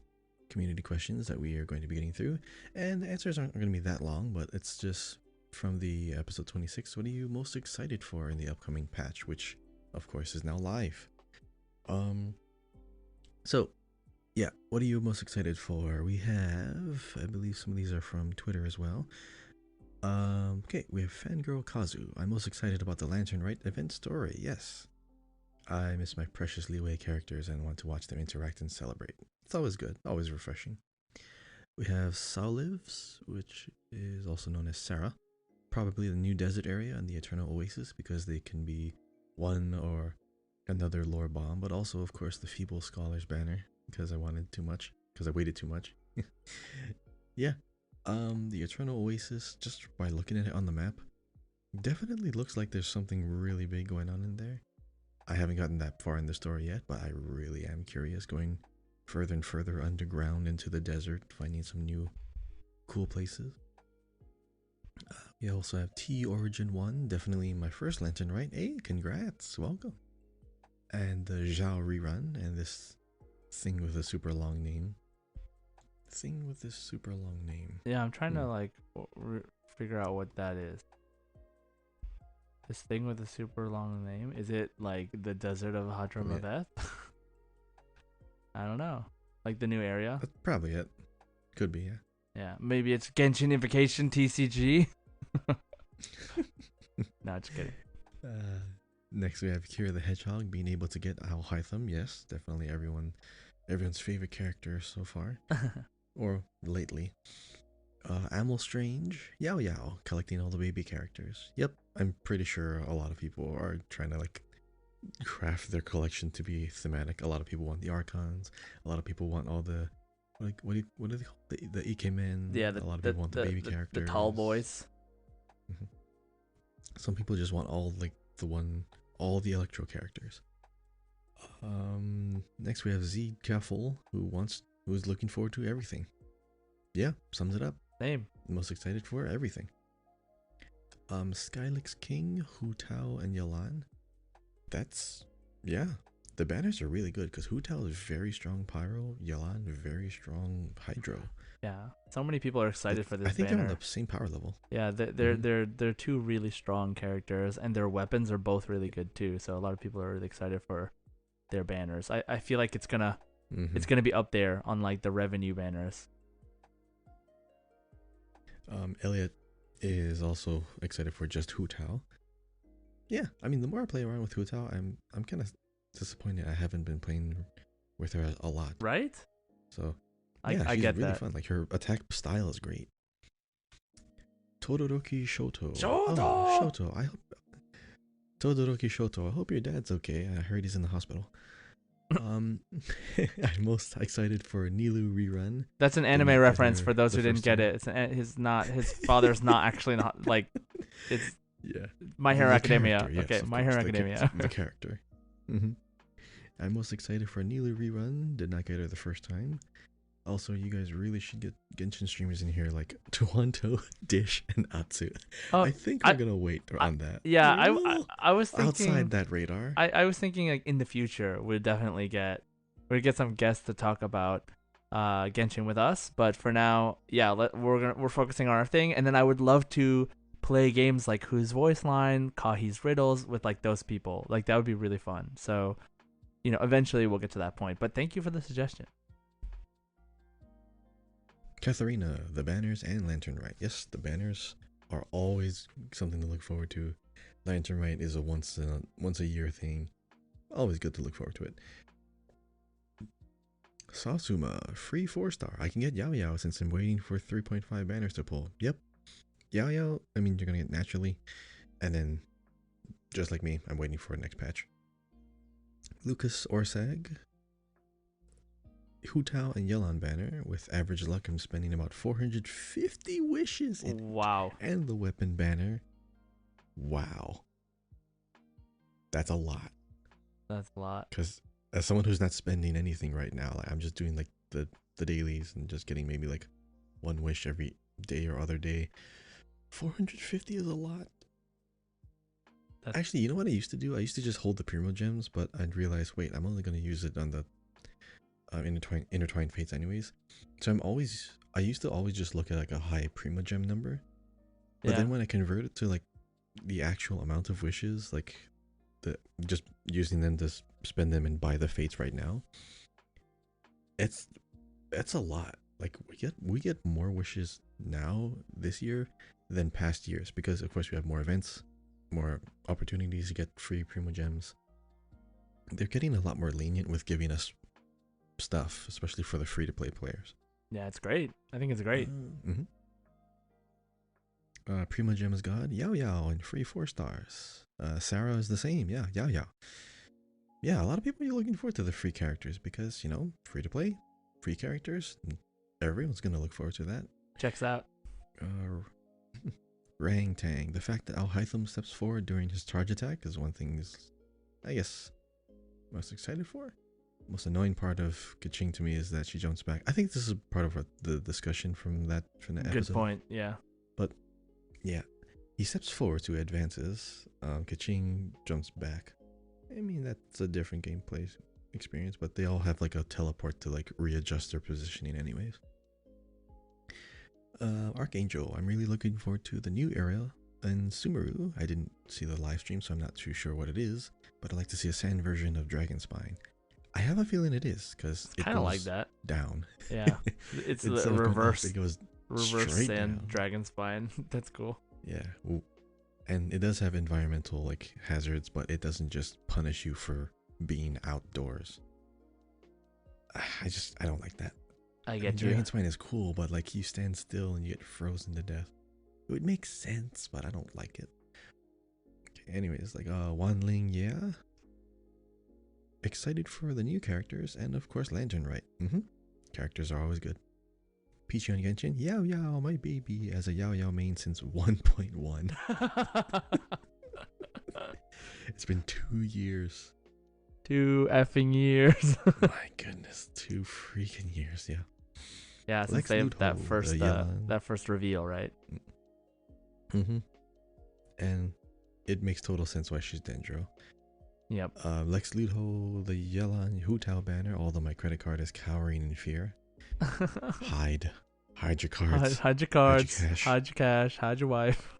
community questions that we are going to be getting through, and the answers aren't going to be that long, but it's just from the episode 26. What are you most excited for in the upcoming patch, which of course is now live? So yeah, what are you most excited for? We have, I believe some of these are from Twitter as well. Okay, we have Fangirl Kazu. I'm most excited about the Lantern Rite event story. Yes. I miss my precious Leeway characters and want to watch them interact and celebrate. It's always good, always refreshing. We have Saulives, which is also known as Sarah. Probably the new desert area and the Eternal Oasis, because they can be one or another lore bomb, but also, of course, the Feeble Scholars banner, because I wanted too much, because I waited too much. Yeah. The Eternal Oasis, just by looking at it on the map, definitely looks like there's something really big going on in there. I haven't gotten that far in the story yet, but I really am curious, going further and further underground into the desert, finding some new cool places. We also have T Origin 1, definitely my first Lantern Rite. Hey, congrats, welcome. And the Zhao rerun, and this thing with a super long name. Yeah, I'm trying to figure out what that is. This thing with a super long name, is it like the desert of Hadramaveth? Yeah. I don't know. Like the new area? That's probably it. Could be, yeah. Yeah, maybe it's Genshin Invocation TCG. No, just kidding. Next we have Kira the Hedgehog being able to get Al Hytham. Yes, definitely everyone's favorite character so far. Or lately. Amel Strange, Yao Yao, collecting all the baby characters. Yep, I'm pretty sure a lot of people are trying to craft their collection to be thematic. A lot of people want the Archons. A lot of people want all the what do they call the Ikemen? Yeah, a lot of people want the baby characters. The tall boys. Mm-hmm. Some people just want all the Electro characters. Next we have Z Kaffel, who's looking forward to everything. Yeah, sums it up. Same. Most excited for everything. Skylix King, Hu Tao, and Yalan. The banners are really good because Hu Tao is very strong Pyro, Yalan very strong Hydro. Yeah, so many people are excited for this. I think banner. they're on the same power level. Yeah, they're 2 really strong characters, and their weapons are both really good too. So a lot of people are really excited for their banners. I feel like it's gonna be up there on the revenue banners. Elliot is also excited for just Hu Tao. Yeah, I mean, the more I play around with Hu Tao, I'm kind of disappointed I haven't been playing with her a lot. Right? So yeah, I she's get really that. fun. Her attack style is great. Todoroki Shoto. Shoto! Oh, Shoto. Todoroki Shoto. I hope your dad's okay. I heard he's in the hospital. I'm most excited for Nilu rerun. That's an anime reference for those who didn't get it. His father's not actually it's My Hero Academia. Yes, okay, My Hero Academia. The character. Mm-hmm. I'm most excited for Nilu rerun. Did not get her the first time. Also, you guys really should get Genshin streamers in here like Tuanto, Dish, and Atsu. I think I'm gonna wait on that. Yeah, I was thinking outside that radar. I was thinking in the future we'd definitely get some guests to talk about Genshin with us. But for now, yeah, we're focusing on our thing, and then I would love to play games like Whose Voice Line, Kahi's Riddles with those people. That would be really fun. So, eventually we'll get to that point. But thank you for the suggestion. Katharina, the banners and Lantern Rite. Yes, the banners are always something to look forward to. Lantern Rite is a once a year thing. Always good to look forward to it. Sasuma, free 4-star. I can get Yao Yao since I'm waiting for 3.5 banners to pull. Yep. Yao Yao, I mean, you're gonna get naturally. And then, just like me, I'm waiting for the next patch. Lucas Orsag, Hu Tao and Yelan banner. With average luck, I'm spending about 450 wishes in Wow. it. And the weapon banner. Wow. That's a lot. That's a lot. Because as someone who's not spending anything right now, like I'm just doing like the dailies and just getting maybe like one wish every day or other day. 450 is a lot. That's Actually, you know what I used to do? I used to just hold the Primo Gems, but I'd realize, wait, I'm only going to use it on the intertwined fates anyways. So I used to always just look at like a high Primo Gem number. But yeah. then when I convert it to like the actual amount of wishes, like the just using them to spend them and buy the fates right now, it's a lot. Like we get more wishes now this year than past years because of course we have more events, more opportunities to get free Primo Gems. They're getting a lot more lenient with giving us stuff, especially for the free to play players. Yeah, it's great. I think it's great. Mhm. Primo Gem is God. Yao Yao and free 4 stars. Sarah is the same. Yeah, Yao Yao. Yeah, a lot of people are looking forward to the free characters because, free to play, free characters. Everyone's going to look forward to that. Checks out. Rang Tang. The fact that Al Hytham steps forward during his charge attack is one thing I guess, most excited for. Most annoying part of Kaching to me is that she jumps back. I think this is part of the discussion from that episode. Good point. Yeah. But yeah, he steps forward to advances. Kaching jumps back. I mean, that's a different gameplay experience, but they all have like a teleport to like readjust their positioning anyways. Archangel, I'm really looking forward to the new area in Sumeru. I didn't see the live stream, so I'm not too sure what it is, but I'd like to see a sand version of Dragonspine. I have a feeling it is because it kind of goes like that. down. Yeah, it's the reverse. It goes reverse straight sand down. dragon spine. That's cool. Yeah, and it does have environmental like hazards, but it doesn't just punish you for being outdoors. I don't like that. I get you. Dragonspine is cool, but like you stand still and you get frozen to death. It would make sense, but I don't like it. Okay, anyways, like Wanling, yeah. Excited for the new characters and of course Lantern Rite. Characters are always good. Peachy on Genshin, Yao Yao, my baby, as a Yao Yao main since 1.1. It's been 2 years. 2 effing years. My goodness, 2 freaking years, yeah. Yeah, since they have that first reveal, right? And it makes total sense why she's Dendro. Yep. Lex Luthor, the Yelan Hu Tao banner, although my credit card is cowering in fear. Hide your cards. Hide your cards. Hide your cash. Hide your wife.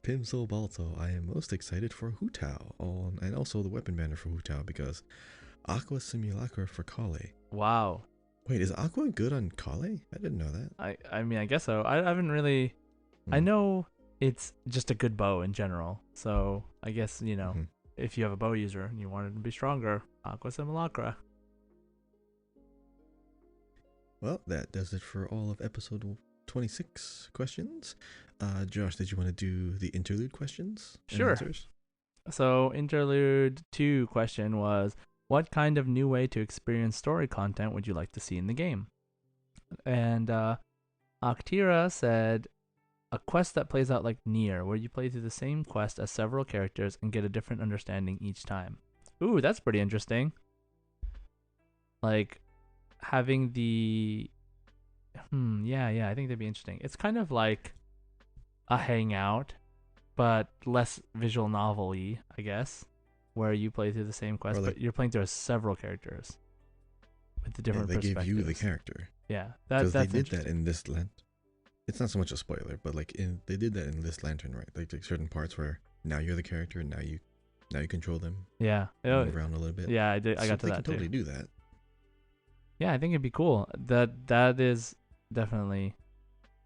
Pimso Balto, I am most excited for Hu Tao and also the weapon banner for Hu Tao because Aqua Simulacra for Kale. Wow. Wait, is Aqua good on Kale? I didn't know that. I mean, I guess so. I haven't really. I know it's just a good bow in general. So I guess, if you have a bow user and you want it to be stronger, Aqua Simulacra. Well, that does it for all of episode 26 questions. Josh, did you want to do the interlude questions? Sure. Answers? So interlude 2 question was, what kind of new way to experience story content would you like to see in the game? And Aktira said, a quest that plays out like Nier, where you play through the same quest as several characters and get a different understanding each time. Ooh, that's pretty interesting. Like having the yeah, I think that'd be interesting. It's kind of like a hangout, but less visual novel-y, I guess, where you play through the same quest, but you're playing through as several characters with the different perspectives. They give you the character. Yeah, that's they did that in this It's not so much a spoiler, but like they did that in this Lantern, right? Like certain parts where now you're the character, and now you control them. Yeah, move around a little bit. Yeah, I did. I got to that too. Totally do that. Yeah, I think it'd be cool. That is definitely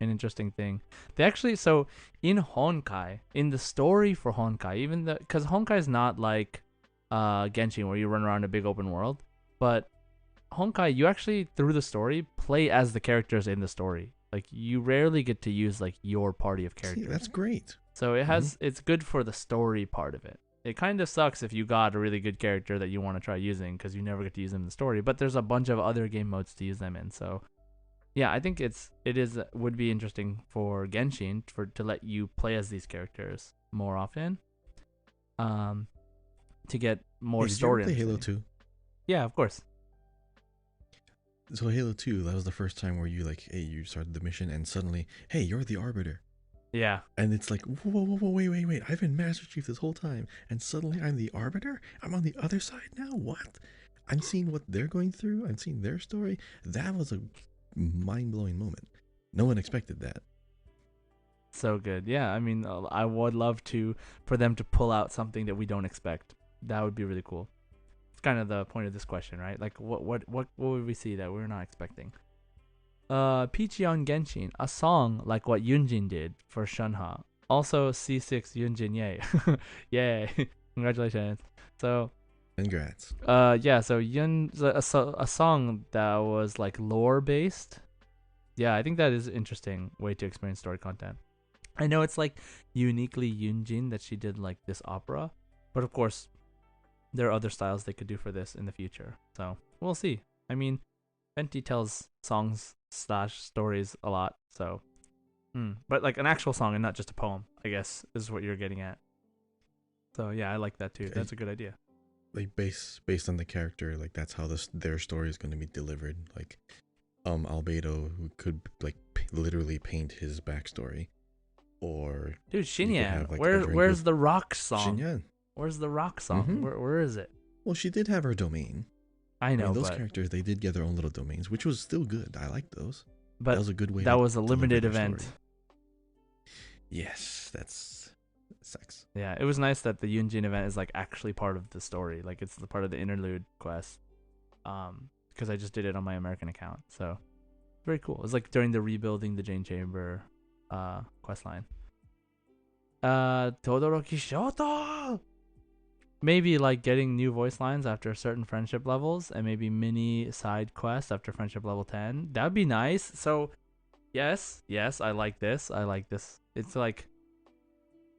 an interesting thing. They actually, so in Honkai, in the story for Honkai, because Honkai is not like Genshin where you run around a big open world, but Honkai, you actually through the story play as the characters in the story. Like you rarely get to use like your party of characters. See, that's great. So it has it's good for the story part of it. It kind of sucks if you got a really good character that you want to try using because you never get to use them in the story. But there's a bunch of other game modes to use them in. So yeah, I think would be interesting for Genshin to let you play as these characters more often. to get more Hey, did you ever story play Halo understanding. 2? Yeah, of course. So Halo 2, that was the first time where you like, hey, you started the mission and suddenly, hey, you're the Arbiter. Yeah. And it's like, whoa, wait. I've been Master Chief this whole time. And suddenly I'm the Arbiter? I'm on the other side now? What? I'm seeing what they're going through. I'm seeing their story. That was a mind blowing moment. No one expected that. So good. Yeah, I mean, I would love for them to pull out something that we don't expect. That would be really cool. It's kind of the point of this question, right? Like, what would we see that we're not expecting? Peachy on Genshin, a song like what Yunjin did for Shunha. Also, C6 Yunjin, yay, yay, congratulations. So, Congrats. yeah, so a song that was like lore based. Yeah, I think that is an interesting way to experience story content. I know it's like uniquely Yunjin that she did like this opera, but of course there are other styles they could do for this in the future. So we'll see. I mean, Fenty tells songs slash stories a lot, so but like an actual song and not just a poem, I guess is what you're getting at. So yeah, I like that too. Okay. That's a good idea. Like based on the character, like that's how their story is going to be delivered. Like Albedo, who could like literally paint his backstory, or Dude, you could Xinyan, have like a drink where's with the rock song? Xinyan. Where's the rock song? Mm-hmm. Where is it? Well, she did have her domain. I I know, mean, those but characters, they did get their own little domains, which was still good. I liked those. but That was a good way that to was a deliver limited their event. story. Yes, that sucks. Yeah, it was nice that the Yunjin event is like actually part of the story. Like it's the part of the interlude quest. Because I just did it on my American account. So very cool. It's like during the rebuilding the Jane Chamber quest line. Todoroki Shoto! Maybe like getting new voice lines after certain friendship levels and maybe mini side quests after friendship level 10. That'd be nice. So yes, I like this. It's like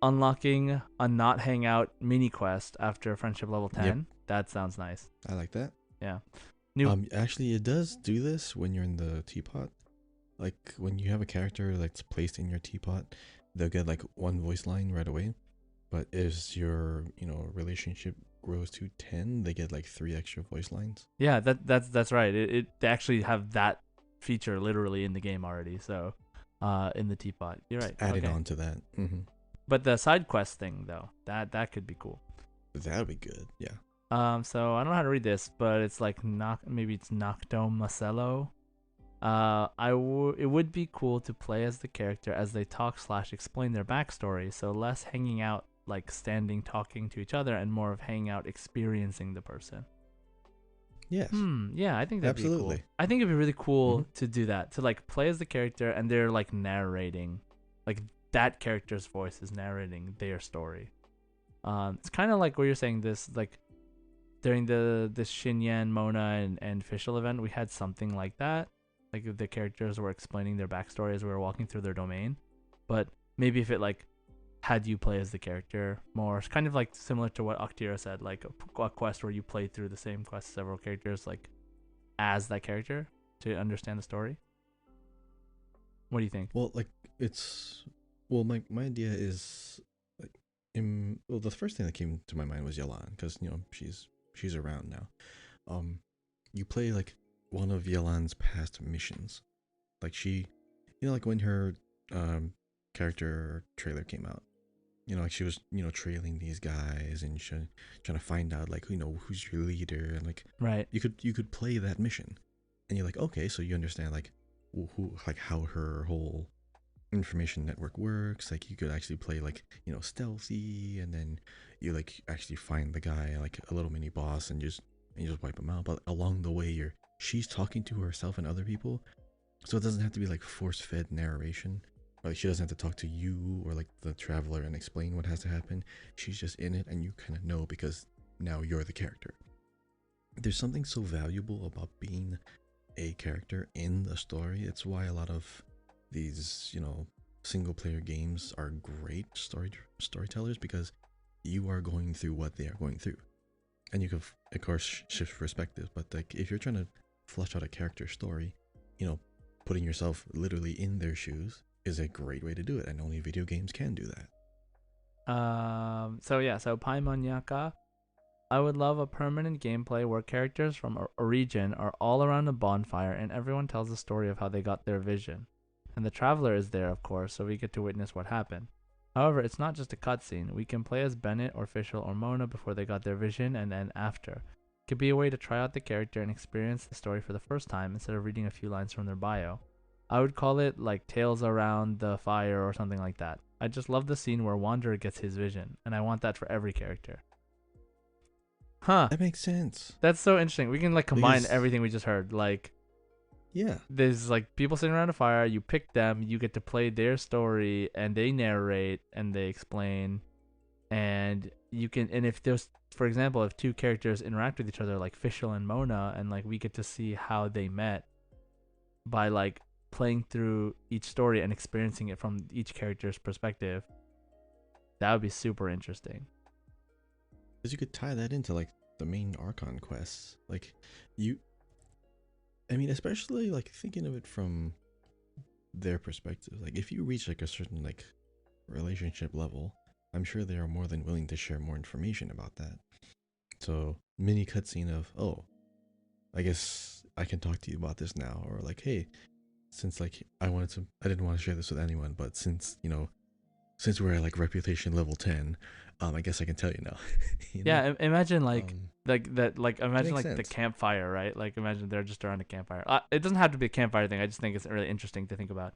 unlocking a not hangout mini quest after friendship level 10. Yep. That sounds nice. I like that. Yeah. Actually, it does do this when you're in the teapot. Like when you have a character that's placed in your teapot, they'll get like one voice line right away. But as your relationship grows to 10, they get like 3 extra voice lines. Yeah, that's right. They actually have that feature literally in the game already. So, in the teapot, you're right. Added on to that. Mm-hmm. But the side quest thing though, that could be cool. That would be good. Yeah. So I don't know how to read this, but it's like maybe it's Nocto Macello. It would be cool to play as the character as they talk / explain their backstory. So less hanging out like standing talking to each other and more of hanging out experiencing the person. Yes. Yeah, I think that'd be Absolutely. cool. I think it'd be really cool to do that, to like play as the character and they're like narrating, like that character's voice is narrating their story. It's kind of like what you're saying. This like during this Shinyan, Mona, and Fischl event, we had something like that. Like the characters were explaining their backstory as we were walking through their domain. But maybe if it like had you play as the character more, it's kind of like similar to what Aktira said, like a quest where you play through the same quest, several characters, like as that character to understand the story. What do you think? Well, like my idea is like the first thing that came to my mind was Yelan, because she's around now. You play like one of Yelan's past missions, like she, like when her character trailer came out, like she was trailing these guys and trying to find out like who's your leader, and like Right. you could play that mission, and you're like, okay, so you understand like who like how her whole information network works. Like you could actually play like stealthy, and then you like actually find the guy like a little mini boss and just wipe him out. But along the way she's talking to herself and other people, so it doesn't have to be like force-fed narration. Or, like she doesn't have to talk to you or like the traveler and explain what has to happen. She's just in it and you kind of know because now you're the character. There's something so valuable about being a character in the story. It's why a lot of these single player games are great storytellers, because you are going through what they are going through, and you can of course shift perspectives. But like if you're trying to flesh out a character story, putting yourself literally in their shoes is a great way to do it, and only video games can do that. So Paimon Yaka, I would love a permanent gameplay where characters from a region are all around a bonfire and everyone tells the story of how they got their vision. And the traveler is there, of course, so we get to witness what happened. However, it's not just a cutscene. We can play as Bennett or Fischl or Mona before they got their vision and then after. It could be a way to try out the character and experience the story for the first time instead of reading a few lines from their bio. I would call it like Tales Around the Fire or something like that. I just love the scene where Wanderer gets his vision, and I want that for every character. Huh. That makes sense. That's so interesting. We can like combine Because- everything we just heard. Like Yeah. there's like people sitting around a fire, you pick them, you get to play their story and they narrate and they explain, and you can, and if there's, for example, if two characters interact with each other like Fischl and Mona, and like we get to see how they met by like playing through each story and experiencing it from each character's perspective, that would be super interesting. Because you could tie that into like the main Archon quests. Like I mean, especially like thinking of it from their perspective. Like if you reach like a certain like relationship level, I'm sure they are more than willing to share more information about that. So mini cutscene of, oh, I guess I can talk to you about this now, or like, hey, since like I didn't want to share this with anyone, but since since we're at like reputation level 10, I guess I can tell you now. You know? Yeah, imagine like that, like imagine makes like the sense. campfire, right? Like imagine they're just around a campfire. It doesn't have to be a campfire thing. I just think it's really interesting to think about.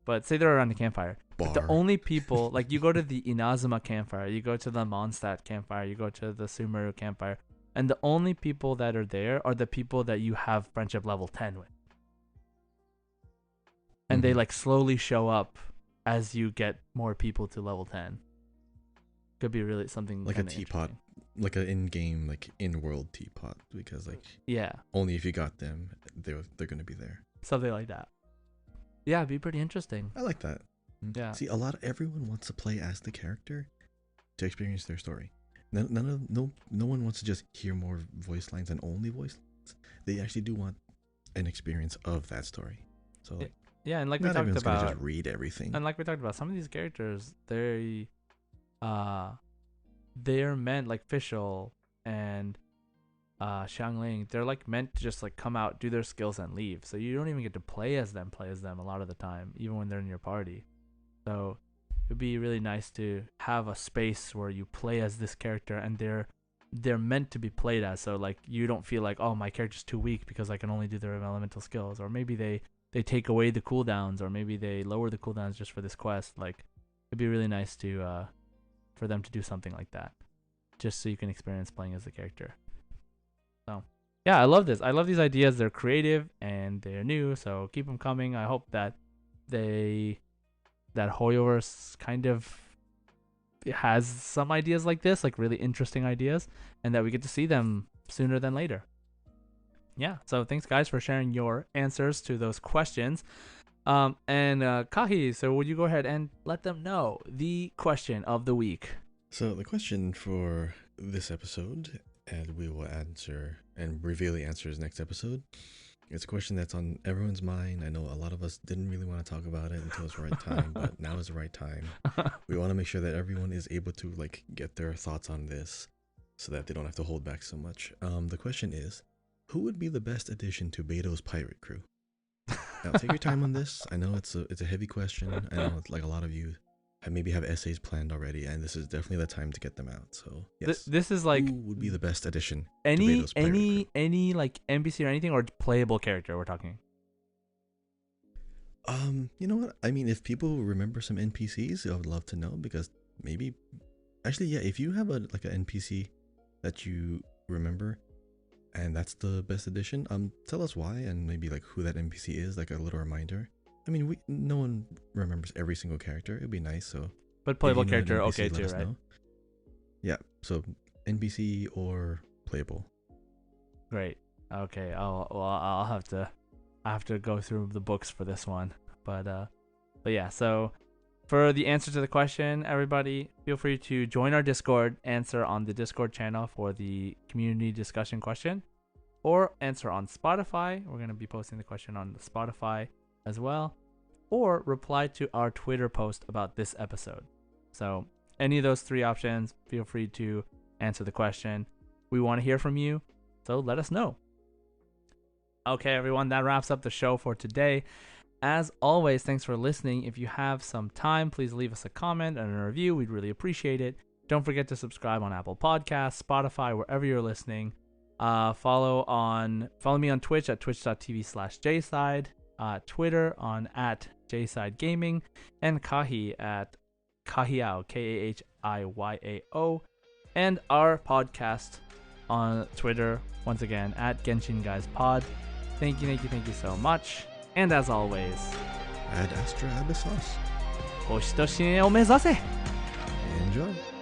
But say they're around a campfire. But the Bar. only people, like you go to the Inazuma campfire, you go to the Mondstadt campfire, you go to the Sumeru campfire, and the only people that are there are the people that you have friendship level 10 with. And they Mhm. like slowly show up as you get more people to level 10. Could be really something Like a kinda teapot, interesting. like an in-game, like in-world teapot, because like Yeah, only if you got them, they're gonna be there. something like that. Yeah, it'd be pretty interesting. I like that. Yeah. See, everyone wants to play as the character to experience their story. No one wants to just hear more voice lines and only voice lines. They actually do want an experience of that story. So like, Yeah, and like we not talked everyone's gonna about, just read everything. and like we talked about, some of these characters, they're meant, like Fischl and Xiangling, they're like meant to just like come out, do their skills, and leave. So you don't even get to play as them a lot of the time, even when they're in your party. So it'd be really nice to have a space where you play as this character and they're meant to be played as. So like you don't feel like, oh, my character's too weak because I can only do their elemental skills, or maybe they take away the cooldowns, or maybe they lower the cooldowns just for this quest. Like it'd be really nice to for them to do something like that, just so you can experience playing as the character. So yeah, I love this. I love these ideas. They're creative and they're new, so keep them coming. I hope that Hoyoverse kind of has some ideas like this, like really interesting ideas, and that we get to see them sooner than later. Yeah, so thanks guys for sharing your answers to those questions. And Kahi, so would you go ahead and let them know the question of the week? So the question for this episode, and we will answer and reveal the answers next episode. It's a question that's on everyone's mind. I know a lot of us didn't really want to talk about it until it's the right time, but now is the right time. We want to make sure that everyone is able to like get their thoughts on this, so that they don't have to hold back so much. The question is, who would be the best addition to Beto's pirate crew? Now take your time on this. I know it's a heavy question. I know it's like a lot of you maybe have essays planned already, and this is definitely the time to get them out. So yes, This is like who would be the best addition to any Beto's pirate crew? any like NPC or anything, or playable character we're talking? You know what? I mean, if people remember some NPCs, I would love to know, because maybe, actually, yeah, if you have an NPC that you remember, and that's the best addition, tell us why, and maybe like who that NPC is, like a little reminder. I mean, no one remembers every single character. It'd be nice, so. But playable if you know an character, NPC, okay let too, us right? know. Yeah, so NPC or playable. Great. Okay. I'll have to go through the books for this one. But yeah, so for the answer to the question, everybody feel free to join our Discord, answer on the Discord channel for the community discussion question, or answer on Spotify. We're going to be posting the question on the Spotify as well, or reply to our Twitter post about this episode. So any of those three options, feel free to answer the question. We want to hear from you, so let us know. Okay, everyone, that wraps up the show for today. As always, thanks for listening. If you have some time, please leave us a comment and a review. We'd really appreciate it. Don't forget to subscribe on Apple Podcasts, Spotify, wherever you're listening. Follow me on Twitch at twitch.tv/jside, Twitter on @jsidegaming, and Kahi at Kahiao, KAHIYAO, and our podcast on Twitter, once again, at Genshin Guys Pod. Thank you so much. And as always, Ad Astra Abyssos. 星と深淵を目指せ! Enjoy.